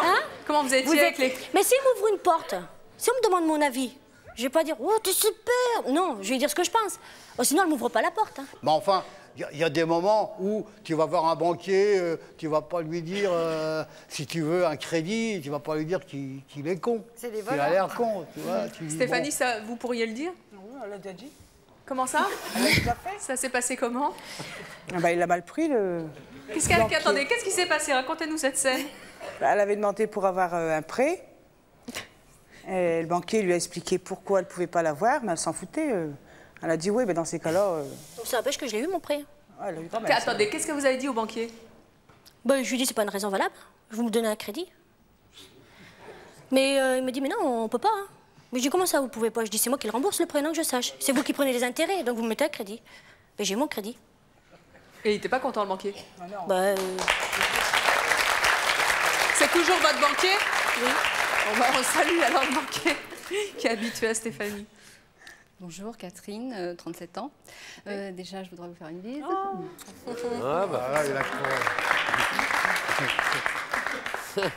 Hein? Comment vous étiez avec les... Mais s'il m'ouvre une porte, si on me demande mon avis, je vais pas dire « Oh, t'es super !» Non, je vais dire ce que je pense. Oh, sinon, elle m'ouvre pas la porte. Hein. Mais enfin, il y a des moments où tu vas voir un banquier, tu vas pas lui dire, si tu veux un crédit, tu vas pas lui dire qu'il est con. C'est des voleurs. Il a l'air con, tu vois. Stéphanie, ça, vous pourriez le dire? Oui, on l'a déjà dit. Comment ça? Elle l'a déjà fait. Ça s'est passé comment? Ah bah, il a mal pris, le... Attendez, qu'est-ce qui s'est passé? Racontez-nous cette scène. Elle avait demandé pour avoir un prêt. Et le banquier lui a expliqué pourquoi elle ne pouvait pas l'avoir, mais elle s'en foutait. Elle a dit oui, mais dans ces cas-là... Ça empêche que je l'ai eu, mon prêt. Ouais, elle a eu quand même. Attendez, qu'est-ce que vous avez dit au banquier? Ben, je lui ai dit, c'est pas une raison valable. Vous me donnez un crédit. Mais il me dit, mais non, on peut pas. Hein. Mais je dis, comment ça, vous pouvez pas? Je dis, c'est moi qui le rembourse le prêt, non, que je sache. C'est vous qui prenez les intérêts, donc vous me mettez un crédit. Mais j'ai mon crédit. Et il n'était pas content, le banquier? Bah, C'est toujours votre banquier? Oui. On salue alors le banquier qui est habitué à Stéphanie. Bonjour, Catherine, 37 ans. Déjà, je voudrais vous faire une bise. Ah bah, il a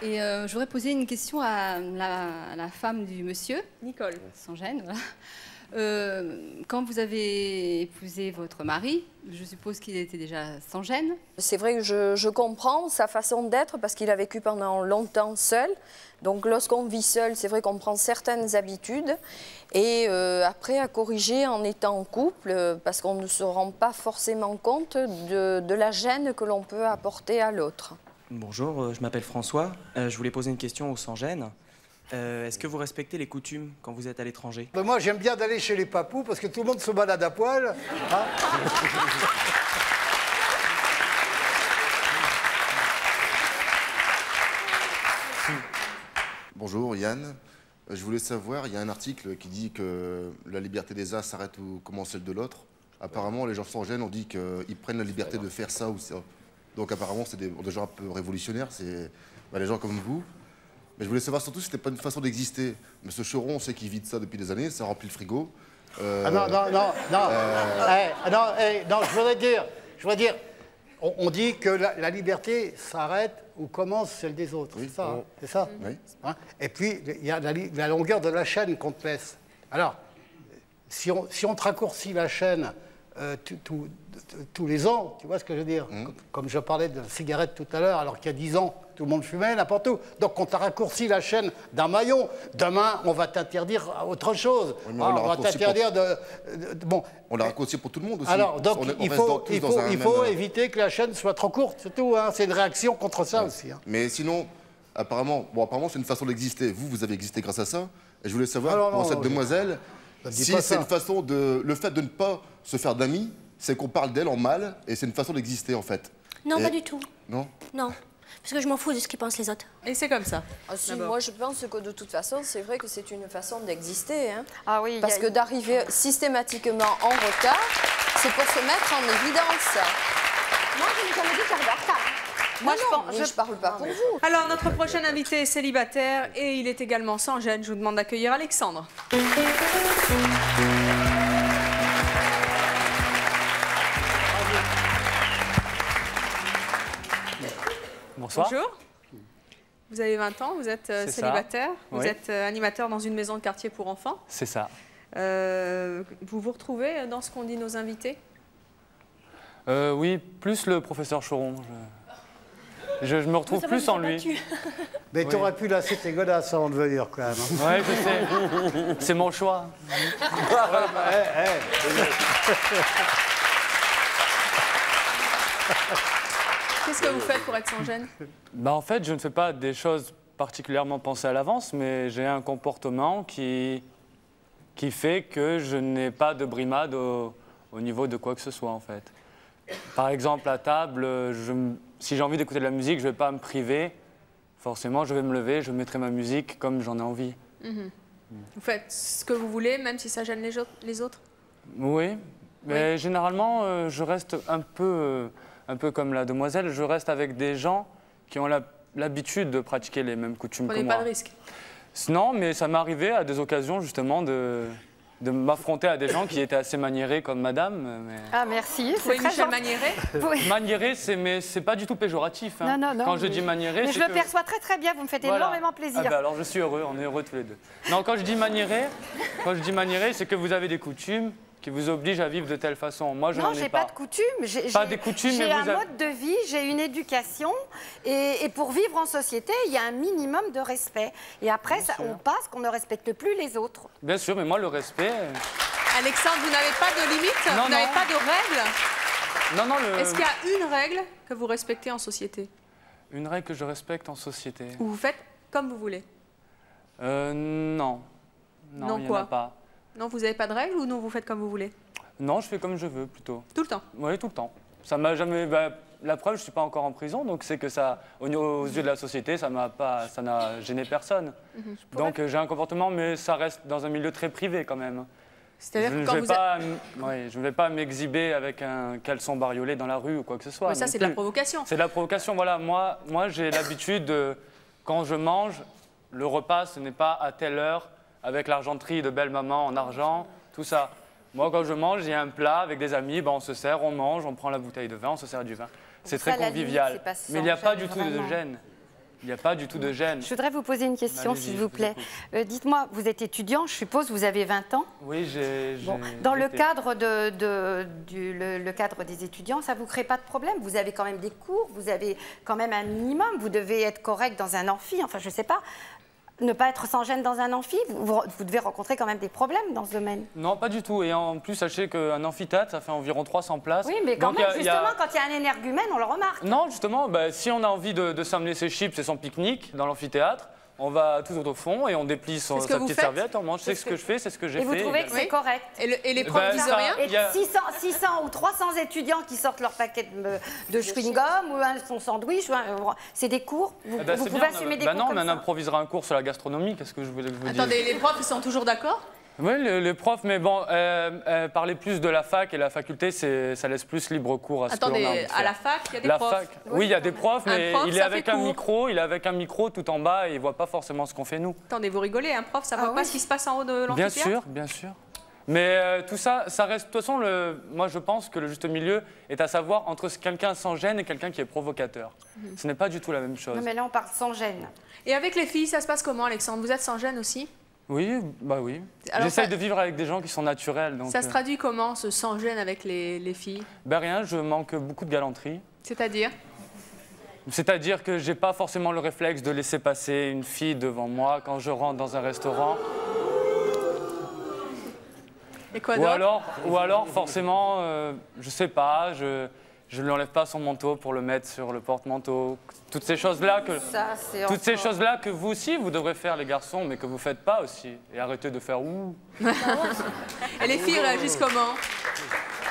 Et je voudrais poser une question à la femme du monsieur. Nicole. Sans gêne, voilà. Quand vous avez épousé votre mari, je suppose qu'il était déjà sans gêne. C'est vrai que je comprends sa façon d'être parce qu'il a vécu pendant longtemps seul. Donc lorsqu'on vit seul, c'est vrai qu'on prend certaines habitudes et après à corriger en étant en couple parce qu'on ne se rend pas forcément compte de la gêne que l'on peut apporter à l'autre. Bonjour, je m'appelle François. Je voulais poser une question au sans-gêne. Est-ce que vous respectez les coutumes quand vous êtes à l'étranger? Moi, j'aime bien d'aller chez les papous parce que tout le monde se balade à poil. Hein. Bonjour, Yann. Je voulais savoir, il y a un article qui dit que la liberté des uns s'arrête où commence celle de l'autre. apparemment, les gens sans gêne, on dit qu'ils prennent la liberté de faire ça ou ça. Donc apparemment, c'est des gens un peu révolutionnaires, c'est les gens comme vous. Mais je voulais savoir surtout si c'était pas une façon d'exister. Monsieur Choron, on sait qu'il vit de ça depuis des années, ça remplit le frigo. Ah non, je voudrais dire, on dit que la liberté s'arrête ou commence celle des autres, c'est ça, hein, c'est ça. Oui. Hein, et puis, il y a la longueur de la chaîne qu'on te laisse. Alors, si on te raccourcit la chaîne tous les ans, tu vois ce que je veux dire, comme je parlais de cigarettes tout à l'heure, alors qu'il y a 10 ans, tout le monde fumait, n'importe où. Donc on t'a raccourci la chaîne d'un maillon. Demain, on va t'interdire autre chose. Oui, on va t'interdire bon. On l'a raccourci pour tout le monde aussi. Alors, donc, il faut éviter que la chaîne soit trop courte, c'est tout. Hein. C'est une réaction contre ça aussi. Hein. Mais sinon, apparemment, c'est une façon d'exister. Vous avez existé grâce à ça. Et je voulais savoir, pour cette demoiselle, si c'est une façon de... Le fait de ne pas se faire d'amis, c'est qu'on parle d'elle en mal, et c'est une façon d'exister, en fait. Non, pas du tout. Non? Non. Parce que je m'en fous de ce qu'ils pensent les autres. Et c'est comme ça. Ah, si, moi, je pense que de toute façon, c'est vrai que c'est une façon d'exister. Hein. Ah oui. Parce que d'arriver systématiquement en retard, c'est pour se mettre en évidence. Moi, je n'ai jamais dit qu'il y avait retard. Moi, je parle pas pour vous. Alors, notre prochain invité est célibataire et il est également sans gêne. Je vous demande d'accueillir Alexandre. Bonsoir. Bonjour. Vous avez 20 ans, vous êtes célibataire, vous êtes animateur dans une maison de quartier pour enfants. C'est ça. Vous vous retrouvez dans ce qu'ont dit nos invités? Oui, plus le professeur Choron. Je me retrouve plus en lui. Mais tu aurais pu lasser tes godasses avant de venir, quand même. Oui, je sais. C'est mon choix. Qu'est-ce que vous faites pour être sans gêne? En fait, je ne fais pas des choses particulièrement pensées à l'avance, mais j'ai un comportement qui fait que je n'ai pas de brimade au niveau de quoi que ce soit, en fait. Par exemple, à table, si j'ai envie d'écouter de la musique, je ne vais pas me priver. Forcément, je vais me lever, je mettrai ma musique comme j'en ai envie. Vous faites ce que vous voulez, même si ça gêne les autres? Oui, mais généralement, je reste un peu comme la demoiselle, je reste avec des gens qui ont l'habitude de pratiquer les mêmes coutumes que moi. Vous prenez pas de risque? Non, mais ça m'est arrivé à des occasions, justement, de m'affronter à des gens qui étaient assez maniérés comme madame. Mais... Ah, merci. Vous voyez Michel Maniéré? Maniéré, c'est pas du tout péjoratif. Hein. Non. Quand je dis maniéré, mais je le perçois très très bien, vous me faites énormément plaisir. Ah ben alors je suis heureux, on est heureux tous les deux. Non, quand je dis maniéré, c'est que vous avez des coutumes qui vous obligent à vivre de telle façon. Moi, je n'en ai pas. Non, j'ai pas de coutumes. Pas des coutumes, mais j'ai un mode de vie, j'ai une éducation. Et pour vivre en société, il y a un minimum de respect. Et après, on passe qu'on ne respecte plus les autres. Bien sûr, mais moi, le respect... Alexandre, vous n'avez pas de limite? Vous n'avez pas de règles? Non. Est-ce qu'il y a une règle que vous respectez en société? Une règle que je respecte en société? Ou vous faites comme vous voulez? Non. Non, il n'y en a pas. Non, vous n'avez pas de règles ou non, vous faites comme vous voulez? Non, je fais comme je veux, plutôt. Tout le temps? Oui, tout le temps. Ça m'a jamais... la preuve, je ne suis pas encore en prison, donc c'est que ça, aux yeux de la société, ça n'a gêné personne. Donc j'ai un comportement, mais ça reste dans un milieu très privé quand même. C'est-à-dire que quand je ne vais pas m'exhiber avec un caleçon bariolé dans la rue ou quoi que ce soit. Mais ça, c'est de la provocation. C'est de la provocation, voilà. Moi j'ai l'habitude, quand je mange, le repas, ce n'est pas à telle heure, avec l'argenterie de belle maman en argent, tout ça. Moi, quand je mange, il y a un plat avec des amis, on se sert, on mange, on prend la bouteille de vin, on se sert du vin. C'est très convivial. Mais il n'y a pas du tout de gêne. Il n'y a pas du tout de gêne. Je voudrais vous poser une question, s'il vous plaît. Dites-moi, vous êtes étudiant, je suppose, vous avez 20 ans? Oui, j'ai... Dans le cadre, le cadre des étudiants, ça ne vous crée pas de problème? Vous avez quand même des cours, vous avez quand même un minimum, vous devez être correct dans un amphi, enfin, je ne sais pas. Ne pas être sans gêne dans un amphi, vous devez rencontrer quand même des problèmes dans ce domaine. Non, pas du tout. Et en plus, sachez qu'un amphithéâtre, ça fait environ 300 places. Oui, mais quand même, justement, quand il y a un énergumène, on le remarque. Non, justement, si on a envie de s'amener ses chips et son pique-nique dans l'amphithéâtre, on va tout au fond et on déplie sa petite serviette, on mange. C'est ce que je fais, c'est ce que j'ai fait. Et vous trouvez que c'est correct? Et les profs disent rien? Et 600 ou 300 étudiants qui sortent leur paquet de chewing-gum ou son sandwich, c'est des cours? Vous pouvez assumer des cours non, comme mais on ça? improvisera un cours sur la gastronomie, qu'est-ce que je voulais vous dire? Attendez, les profs, ils sont toujours d'accord? Oui, les profs, mais bon, parler plus de la fac et la faculté, ça laisse plus libre cours à ce que l'on a envie de Attendez, faire. à la fac, il y a des La profs. fac, oui, il y a des profs, mais prof, il est ça avec fait un cours. micro, tout en bas et il voit pas forcément ce qu'on fait nous. Attendez, vous rigolez, un prof, ça voit pas ce qui se passe en haut de l'amphithéâtre? Bien sûr, bien sûr. Mais tout ça, ça reste. De toute façon, moi je pense que le juste milieu est à savoir entre quelqu'un sans gêne et quelqu'un qui est provocateur. Ce n'est pas du tout la même chose. Non, mais là, on parle sans gêne. Et avec les filles, ça se passe comment, Alexandre? Vous êtes sans gêne aussi? Oui, bah oui. Alors, J'essaye ça- de vivre avec des gens qui sont naturels. Donc, Ça se traduit comment, ce sans gêne avec les filles? Ben rien, je manque beaucoup de galanterie. C'est-à-dire? C'est-à-dire que j'ai pas forcément le réflexe de laisser passer une fille devant moi quand je rentre dans un restaurant. Et quoi d'autre? Ou alors forcément, je sais pas, je lui enlève pas son manteau pour le mettre sur le porte-manteau. Toutes ces choses-là que vous aussi vous devrez faire les garçons, mais que vous faites pas aussi. Et arrêtez de faire ouh. Et les filles réagissent comment?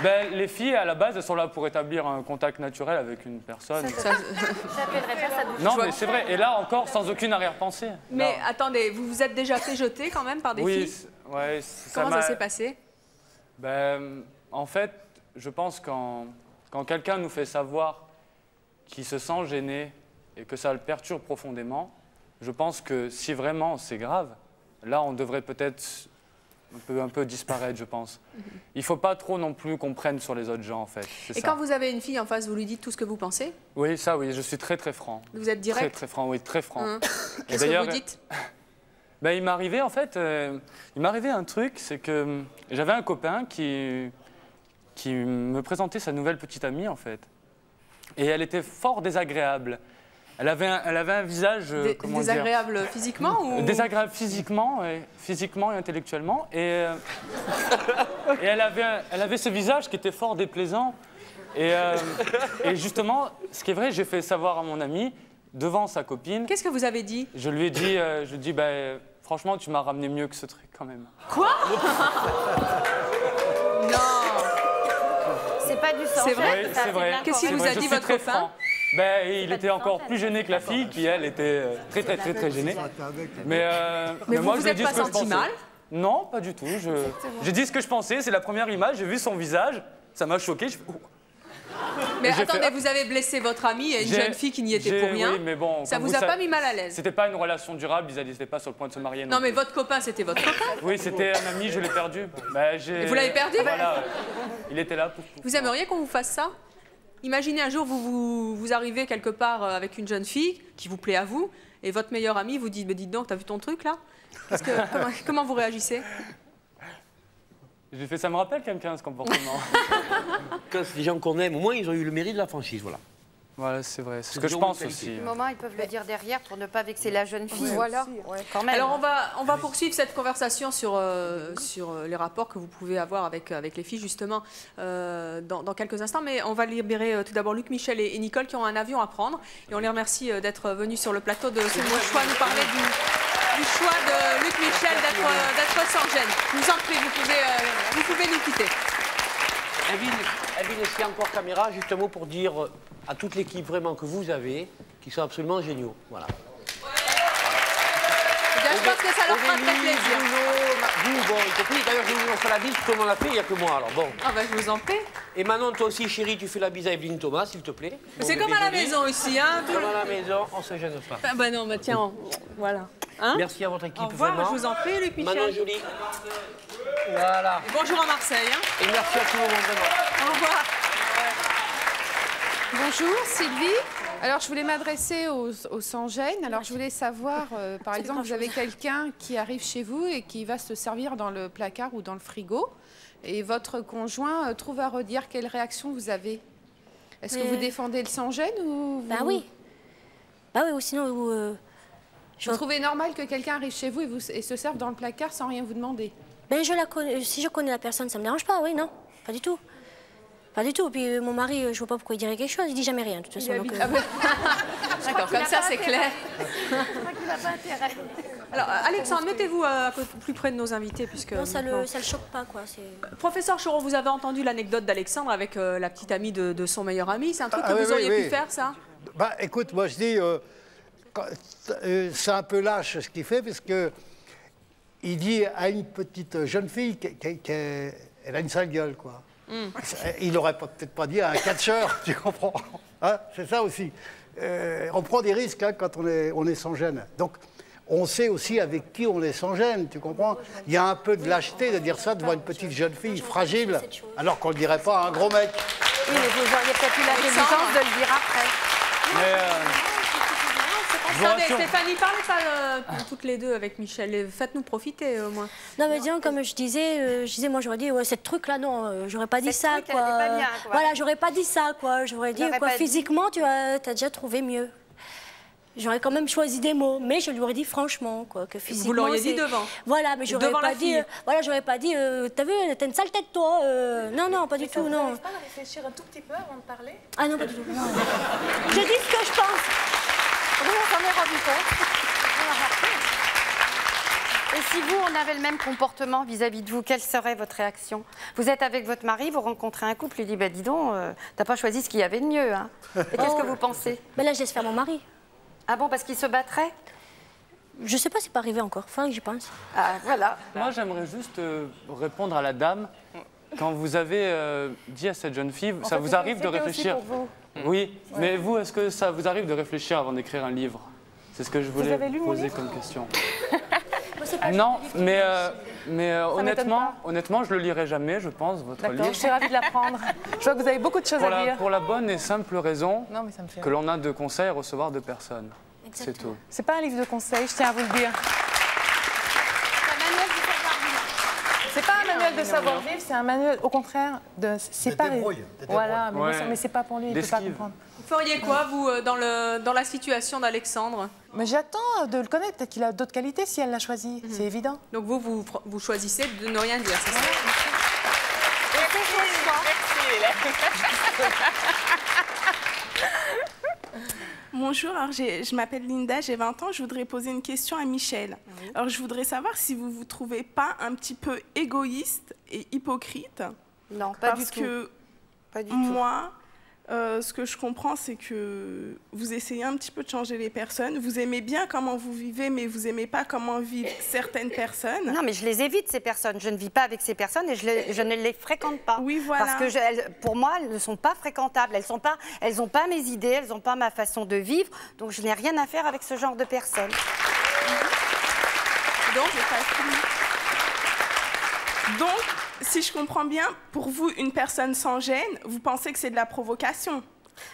Ben, les filles à la base elles sont là pour établir un contact naturel avec une personne. J'appellerais pas ça de Non mais c'est vrai. Et là encore sans aucune arrière-pensée. Mais attendez, vous vous êtes déjà fait jeter quand même par des Oui, filles? ouais. Comment ça s'est passé? Ben, en fait, je pense quand quelqu'un nous fait savoir qu'il se sent gêné et que ça le perturbe profondément, je pense que si vraiment c'est grave, là on devrait peut-être un peu disparaître, je pense. Il ne faut pas trop non plus qu'on prenne sur les autres gens, en fait. Et quand vous avez une fille en face, vous lui dites tout ce que vous pensez? Oui, ça oui, je suis très très franc. Vous êtes direct? Très très franc, oui, très franc. Qu'est-ce que vous dites? Ben, il m'est arrivé en fait, un truc, c'est que j'avais un copain qui me présentait sa nouvelle petite amie en fait, et elle était fort désagréable. Elle avait un visage comment désagréable dire, physiquement ou... Désagréable physiquement et intellectuellement, et elle avait ce visage qui était fort déplaisant. Et justement, ce qui est vrai, j'ai fait savoir à mon ami devant sa copine. Qu'est-ce que vous avez dit? Je lui ai dit, franchement, tu m'as ramené mieux que ce truc quand même. Quoi? Non. C'est pas du sang. C'est vrai? Oui, c'est vrai. Qu'est-ce qu'il vous a dit, votre copain? Il était encore plus gêné que la fille, qui elle était très gênée. Mais moi, vous je lui ai êtes dit pas ce que je senti pensais. mal? Non, pas du tout. J'ai dit ce que je pensais. C'est la première image. J'ai vu son visage. Ça m'a choqué. Mais Et j'ai attendez, fait- vous avez blessé votre amie et une J'ai- jeune fille qui n'y était pour rien. Oui, mais bon, ça comme vous a savez, pas mis mal à l'aise? C'était pas une relation durable. Ils n'étaient pas sur le point de se marier. Non, mais plus. votre copain, c'était votre copain? Oui, c'était un ami. Je l'ai perdu. Et vous l'avez perdu? Voilà. Ouais. Il était là. Vous aimeriez qu'on vous fasse ça? Imaginez un jour, vous arrivez quelque part avec une jeune fille qui vous plaît à vous, et votre meilleur ami vous dit, mais dites donc, t'as vu ton truc là? Comment vous réagissez? J'ai fait, ça me rappelle quelqu'un ce comportement. Quand c'est des gens qu'on aime, au moins ils ont eu le mérite de la franchise, voilà. Voilà, c'est vrai. C'est ce C'est que je des pense qualités. aussi. Du moment, ils peuvent le dire derrière pour ne pas vexer la jeune fille. Voilà. Quand même. Alors on va poursuivre cette conversation sur les rapports que vous pouvez avoir avec les filles justement dans quelques instants, mais on va libérer tout d'abord Luc, Michel et Nicole qui ont un avion à prendre, et on les remercie d'être venus sur le plateau de ce choix nous parler du choix de Luc Michel d'être sans gêne. Je vous en prie, vous pouvez nous quitter. Evelyne, est-ce qu'il y a encore caméra, juste un mot pour dire à toute l'équipe vraiment que vous avez, qui sont absolument géniaux. Voilà. Eh bien, je pense que ça leur fera très plaisir. Vous, bon, y compris. D'ailleurs, je vous fais la bise, tout le monde l'a fait, il n'y a que moi, alors bon. Ah ben, je vous en prie. Et Manon, toi aussi, chérie, tu fais la bise à Evelyne Thomas, s'il te plaît. Mais c'est comme à la maison ici, hein. Comme à la maison, on se gêne pas. Ah ben non, bah tiens, voilà. Hein? Merci à votre équipe, Au revoir, vraiment. je vous en prie, Luc Michel. Manon Joly. Voilà. Et bonjour à Marseille. Hein. Et merci à tout le monde, vraiment. Au revoir. Bonjour Sylvie. Alors je voulais m'adresser aux sans-gêne. Alors je voulais savoir, par exemple, vous avez quelqu'un qui arrive chez vous et qui va se servir dans le placard ou dans le frigo, et votre conjoint trouve à redire. Quelle réaction vous avez? Est-ce que vous défendez le sans-gêne ou Bah oui. Bah oui, ou sinon... vous trouvez normal que quelqu'un arrive chez vous et se serve dans le placard sans rien vous demander? Ben je la connais. Si je connais la personne, ça me dérange pas, oui, non? Pas du tout. Pas du tout. Puis mon mari, je vois pas pourquoi il dirait quelque chose, il dit jamais rien, de toute façon. Donc, D'accord, comme ça c'est clair. Je crois qu'il n'a pas intérêt. Alors, Alexandre, mettez-vous plus près de nos invités, puisque... Non, ça le choque pas, quoi. Professeur Choron, vous avez entendu l'anecdote d'Alexandre avec la petite amie de son meilleur ami. C'est un truc que vous auriez pu faire, ça? Bah, écoute, moi je dis, c'est un peu lâche ce qu'il fait, parce que il dit à une petite jeune fille qu'elle a une sale gueule, quoi. Il n'aurait peut-être pas dit à un catcheur, tu comprends, hein, c'est ça aussi. On prend des risques hein, quand on est sans gêne. Donc, on sait aussi avec qui on est sans gêne, tu comprends. Il y a un peu de lâcheté de dire ça devant une petite jeune fille fragile, alors qu'on ne le dirait pas à un gros mec. Oui, mais vous auriez peut-être eu l'intelligence de le dire après. Attendez, Stéphanie, parlez pas toutes les deux avec Michel. Faites-nous profiter au moins. Non, mais disons, comme je disais, moi j'aurais dit, ouais, cette truc-là, non, j'aurais pas dit ça, quoi. Pas bien, quoi. Voilà, j'aurais pas dit ça, quoi. J'aurais dit, quoi, physiquement, tu as déjà trouvé mieux. J'aurais quand même choisi des mots, mais je lui aurais dit franchement, quoi, que physiquement. Vous l'auriez dit devant. Voilà, mais j'aurais pas dit. Voilà, j'aurais pas dit. T'as vu, t'as une sale tête, toi. Non, pas du tout, non. Vous n'arrivez pas à réfléchir un tout petit peu avant de parler? Ah non, pas du tout. Non. Je dis ce que je pense. Oui, on s'en est rendu compte. Et si vous, on avait le même comportement vis-à-vis de vous, quelle serait votre réaction? Vous êtes avec votre mari, vous rencontrez un couple, lui dit, bah dis donc, t'as pas choisi ce qu'il y avait de mieux. Hein. Et qu'est-ce que vous pensez? Mais là, je laisse faire mon mari. Ah bon, parce qu'il se battrait? Je sais pas, c'est pas arrivé encore. Faudrait que j'y pense. Ah, voilà. Moi, j'aimerais juste répondre à la dame. Quand vous avez dit à cette jeune fille, ça vous arrive de réfléchir. Oui, mais vous, est-ce que ça vous arrive de réfléchir avant d'écrire un livre? C'est ce que je voulais poser comme question. Non, mais honnêtement, je le lirai jamais, je pense, votre livre. D'accord, je suis ravie de l'apprendre. Je vois que vous avez beaucoup de choses à dire. Pour la bonne et simple raison que l'on a de conseils à recevoir de personne. C'est tout. C'est pas un livre de conseils, je tiens à vous le dire. C'est pas un manuel de savoir-vivre, c'est un manuel, au contraire, de séparer. Voilà, mais c'est pas pour lui, il ne peut pas comprendre. Vous feriez quoi, vous, dans la situation d'Alexandre? Mais j'attends de le connaître, peut-être qu'il a d'autres qualités si elle l'a choisi, c'est évident. Donc vous choisissez de ne rien dire, c'est ça? Bonjour, alors je m'appelle Linda, j'ai 20 ans, je voudrais poser une question à Michel. Oui. Alors je voudrais savoir si vous vous trouvez pas un petit peu égoïste et hypocrite. Non, pas du tout. Parce que pas du tout. Moi, ce que je comprends, c'est que vous essayez un petit peu de changer les personnes. Vous aimez bien comment vous vivez, mais vous n'aimez pas comment vivent certaines personnes. Non, mais je les évite, ces personnes. Je ne vis pas avec ces personnes et je ne les fréquente pas. Oui, voilà. Parce que pour moi, elles ne sont pas fréquentables. Elles n'ont pas mes idées, elles n'ont pas ma façon de vivre. Donc, je n'ai rien à faire avec ce genre de personnes. Donc, si je comprends bien, pour vous, une personne sans gêne, vous pensez que c'est de la provocation?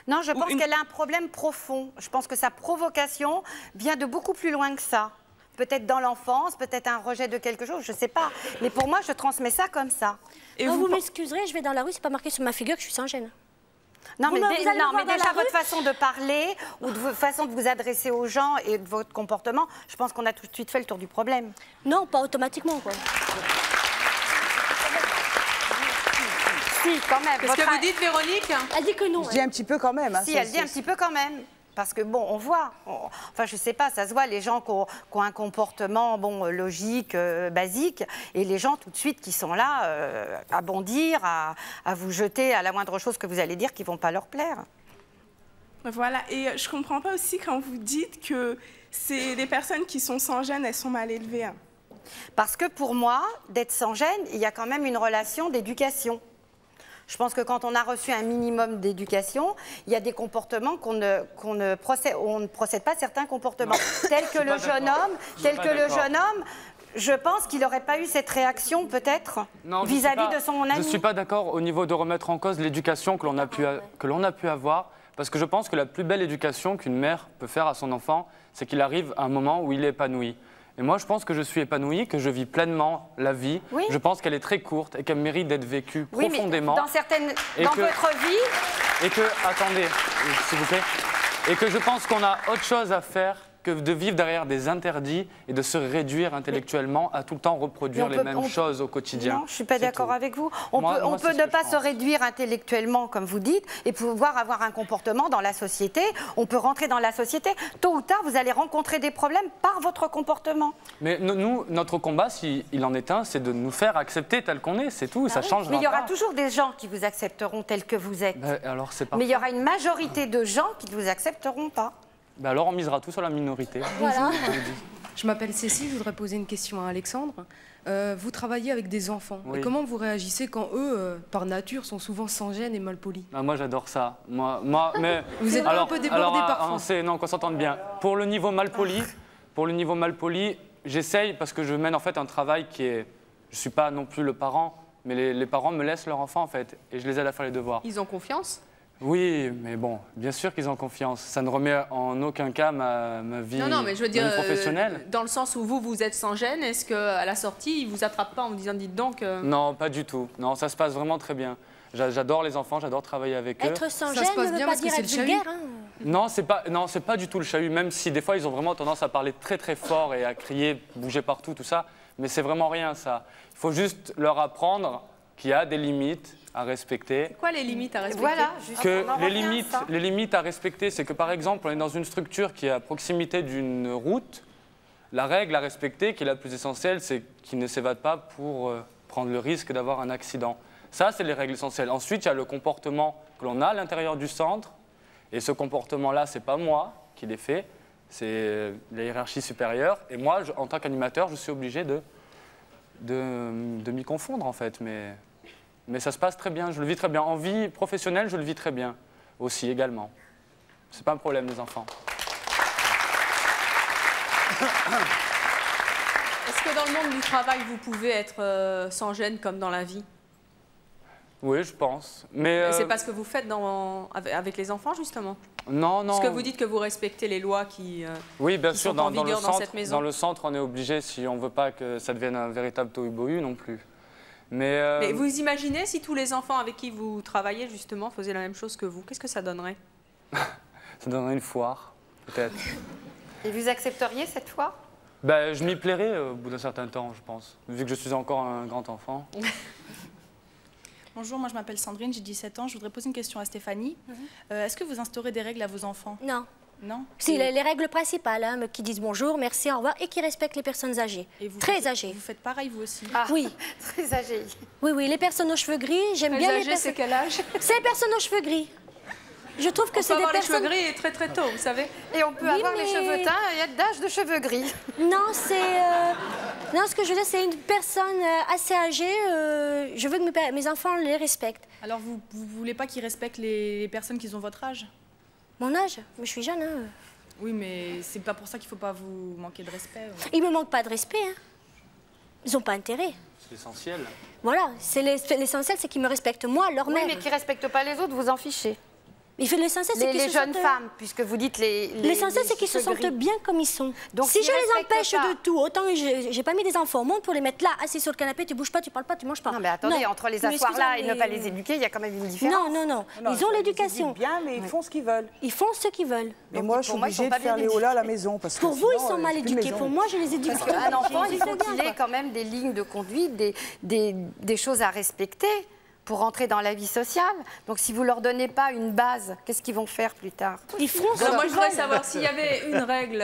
Non, je pense qu'elle a un problème profond. Je pense que sa provocation vient de beaucoup plus loin que ça. Peut-être dans l'enfance, peut-être un rejet de quelque chose, je ne sais pas. Mais pour moi, je transmets ça comme ça. Et vous m'excuserez, je vais dans la rue, c'est pas marqué sur ma figure que je suis sans gêne. Non, mais déjà, votre façon de parler ou de votre façon de vous adresser aux gens et de votre comportement, je pense qu'on a tout de suite fait le tour du problème. Non, pas automatiquement, quoi. Si, quand même. Qu'est-ce que vous dites, Véronique? Elle dit que non. Je dis un petit peu quand même. Hein, si, elle dit un petit peu quand même. Parce que, bon, on voit, enfin, je sais pas, ça se voit, les gens qui ont un comportement, bon, logique, basique, et les gens, tout de suite, qui sont là à bondir, à vous jeter à la moindre chose que vous allez dire qui ne vont pas leur plaire. Voilà, et je comprends pas aussi quand vous dites que c'est les personnes qui sont sans gêne, elles sont mal élevées. Parce que pour moi, d'être sans gêne, il y a quand même une relation d'éducation. Je pense que quand on a reçu un minimum d'éducation, il y a des comportements on ne procède pas certains comportements. Tel que le jeune homme, je pense qu'il n'aurait pas eu cette réaction peut-être vis-à-vis de son ami. Je ne suis pas d'accord au niveau de remettre en cause l'éducation que l'on a pu avoir. Parce que je pense que la plus belle éducation qu'une mère peut faire à son enfant, c'est qu'il arrive à un moment où il est épanoui. Et moi, je pense que je suis épanoui, que je vis pleinement la vie. Oui. Je pense qu'elle est très courte et qu'elle mérite d'être vécue profondément. Mais dans votre vie... Et que, attendez, s'il vous plaît, et que je pense qu'on a autre chose à faire que de vivre derrière des interdits et de se réduire intellectuellement à tout le temps reproduire les mêmes choses au quotidien. Non, je ne suis pas d'accord avec vous. On peut ne pas se réduire intellectuellement, comme vous dites, et pouvoir avoir un comportement dans la société. On peut rentrer dans la société. Tôt ou tard, vous allez rencontrer des problèmes par votre comportement. Mais nous, notre combat, s'il en est un, c'est de nous faire accepter tel qu'on est, c'est tout, ça change. Mais il y aura toujours des gens qui vous accepteront tel que vous êtes. Alors, c'est parfait. Mais il y aura une majorité de gens qui ne vous accepteront pas. Alors on misera tout sur la minorité. Voilà. Je m'appelle Cécile, je voudrais poser une question à Alexandre. Vous travaillez avec des enfants. Oui. Et comment vous réagissez quand eux, par nature, sont souvent sans gêne et mal polis? Ah, moi, j'adore ça. Mais Vous êtes pas un peu débordé parfois? Non, qu'on s'entende bien. Pour le niveau mal poli, j'essaye parce que je mène en fait un travail qui est... Je suis pas non plus le parent, mais les parents me laissent leur enfant en fait, et je les aide à faire les devoirs. Ils ont confiance? Oui, mais bon, bien sûr qu'ils ont confiance. Ça ne remet en aucun cas ma vie, Non, mais je veux dire, professionnelle. dans le sens où vous êtes sans gêne, est-ce qu'à la sortie, ils vous attrapent pas en vous disant, dites donc... Non, pas du tout. Non, ça se passe vraiment très bien. J'adore les enfants, j'adore travailler avec eux. Être sans gêne ne veut pas dire être vulgaire. Hein. Non, c'est pas du tout le chahut, même si des fois ils ont vraiment tendance à parler très très fort et à crier, bouger partout, tout ça. Mais c'est vraiment rien ça. Il faut juste leur apprendre qu'il y a des limites à respecter. C'est quoi les limites à respecter? Voilà, Les limites à respecter, c'est que par exemple, on est dans une structure qui est à proximité d'une route. La règle à respecter, qui est la plus essentielle, c'est qu'ils ne s'évadent pas pour prendre le risque d'avoir un accident. Ça, c'est les règles essentielles. Ensuite, il y a le comportement que l'on a à l'intérieur du centre. Et ce comportement-là, ce n'est pas moi qui l'ai fait, c'est la hiérarchie supérieure. Et moi, en tant qu'animateur, je suis obligé de m'y confondre, en fait. Mais ça se passe très bien, je le vis très bien. En vie professionnelle, je le vis très bien aussi, également. C'est pas un problème, les enfants. Est-ce que dans le monde du travail, vous pouvez être sans gêne comme dans la vie? Oui, je pense. Mais c'est pas ce que vous faites avec les enfants, justement? Non, non. Parce que vous dites que vous respectez les lois qui, oui, bien sûr, sont en vigueur dans cette maison. Dans le centre, on est obligé si on ne veut pas que ça devienne un véritable tohu-bohu non plus. Mais vous imaginez si tous les enfants avec qui vous travaillez, justement, faisaient la même chose que vous? Qu'est-ce que ça donnerait? Ça donnerait une foire, peut-être. Et vous accepteriez cette foire? Ben, je m'y plairais au bout d'un certain temps, je pense, vu que je suis encore un grand enfant. Bonjour, moi je m'appelle Sandrine, j'ai 17 ans. Je voudrais poser une question à Stéphanie. Est-ce que vous instaurez des règles à vos enfants? Non. Non? Si, les règles principales, hein, qui disent bonjour, merci, au revoir, et qui respectent les personnes âgées. Très âgées. Vous faites pareil, vous aussi? Oui. Très âgées. Oui, oui, les personnes aux cheveux gris, j'aime bien les personnes... c'est quel âge? C'est les personnes aux cheveux gris. Je trouve que c'est des personnes... les cheveux gris très très tôt, vous savez. Et on peut avoir les cheveux teints, il y a d'âge de cheveux gris. Non, c'est... Non, ce que je veux dire, c'est une personne assez âgée. Je veux que mes enfants les respectent. Alors, vous voulez pas qu'ils respectent les personnes qui ont votre âge? Mon âge? Mais je suis jeune, hein. Oui, mais c'est pas pour ça qu'il faut pas vous manquer de respect. Ils me manquent pas de respect, hein. Ils n'ont pas intérêt. C'est essentiel. Voilà, l'essentiel, c'est qu'ils me respectent moi, leur mère. Oui, mais qui respectent pas les autres, vous en fichez. L'essentiel, c'est qu'ils les jeunes femmes, puisque vous dites les l'essentiel, c'est qu'ils se sentent bien comme ils sont. Donc, si je les empêche de tout, autant j'ai pas mis des enfants au monde pour les mettre là, assis sur le canapé, tu bouges pas, tu parles pas, tu manges pas. Non, mais attendez, entre les asseoir là et ne pas les éduquer, il y a quand même une différence. Non, non, non. Ils ont l'éducation. Bien, mais ils font ce qu'ils veulent. Ils font ce qu'ils veulent. Mais moi, je suis obligée de faire les holas à la maison. Parce que pour vous, ils sont mal éduqués. Pour moi, je les éduque. Parce qu'un enfant, il faut qu'il ait quand même des lignes de conduite, des choses à respecter pour rentrer dans la vie sociale. Donc si vous leur donnez pas une base, qu'est-ce qu'ils vont faire plus tard? Ils feront ça. Moi, je voudrais savoir s'il y avait une règle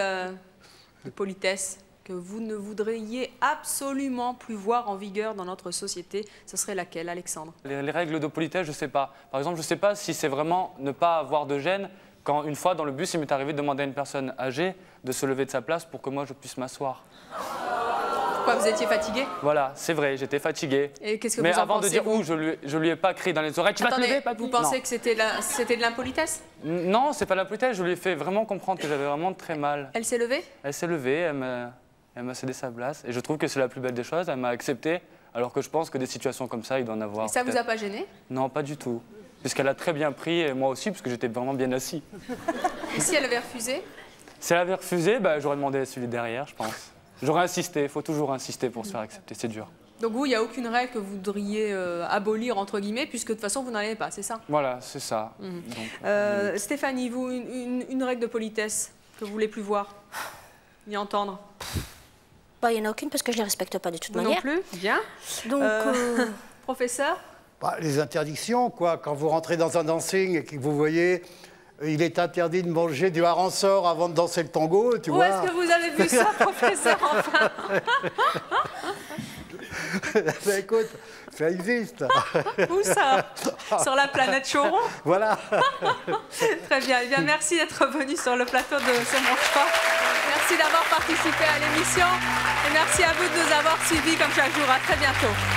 de politesse que vous ne voudriez absolument plus voir en vigueur dans notre société, ce serait laquelle, Alexandre? Les règles de politesse, je ne sais pas. Par exemple, je ne sais pas si c'est vraiment ne pas avoir de gêne quand, une fois, dans le bus, il m'est arrivé de demander à une personne âgée de se lever de sa place pour que moi, je puisse m'asseoir. Pourquoi, vous étiez fatigué? Voilà, c'est vrai, j'étais fatigué. Et qu'est-ce que mais vous en avant pensez, de dire, vous je lui ai pas crié dans les oreilles, tu vas te lever, papy? Vous pensez Non. que c'était de l'impolitesse? Non, c'est pas de l'impolitesse, je lui ai fait vraiment comprendre que j'avais vraiment très mal. Elle s'est levée? Elle s'est levée, elle m'a cédé sa place. Et je trouve que c'est la plus belle des choses, elle m'a accepté, alors que je pense que des situations comme ça, il doit en avoir. Et ça vous a pas gêné? Non, pas du tout. Puisqu'elle a très bien pris, et moi aussi, parce que j'étais vraiment bien assis. Et si elle avait refusé? Si elle avait refusé, bah, j'aurais demandé à celui derrière, je pense. J'aurais insisté, il faut toujours insister pour se faire accepter, c'est dur. Donc vous, il n'y a aucune règle que vous voudriez abolir, entre guillemets, puisque de toute façon, vous n'en avez pas, c'est ça? Voilà, c'est ça. Donc, Stéphanie, vous, une règle de politesse que vous ne voulez plus voir, ni entendre? Bah, il n'y en a aucune parce que je ne les respecte pas de toute vous manière. Non plus? Bien. Donc, professeur? Bah, les interdictions, quoi. Quand vous rentrez dans un dancing et que vous voyez... Il est interdit de manger du hareng-sort avant de danser le tango, tu vois. Où est-ce que vous avez vu ça, professeur, enfin? Ben écoute, ça existe. Où ça? Sur la planète Choron? Voilà. Très bien. Eh bien, merci d'être venu sur le plateau de C'est mon choix. Merci. Merci d'avoir participé à l'émission et merci à vous de nous avoir suivis comme chaque jour. À très bientôt.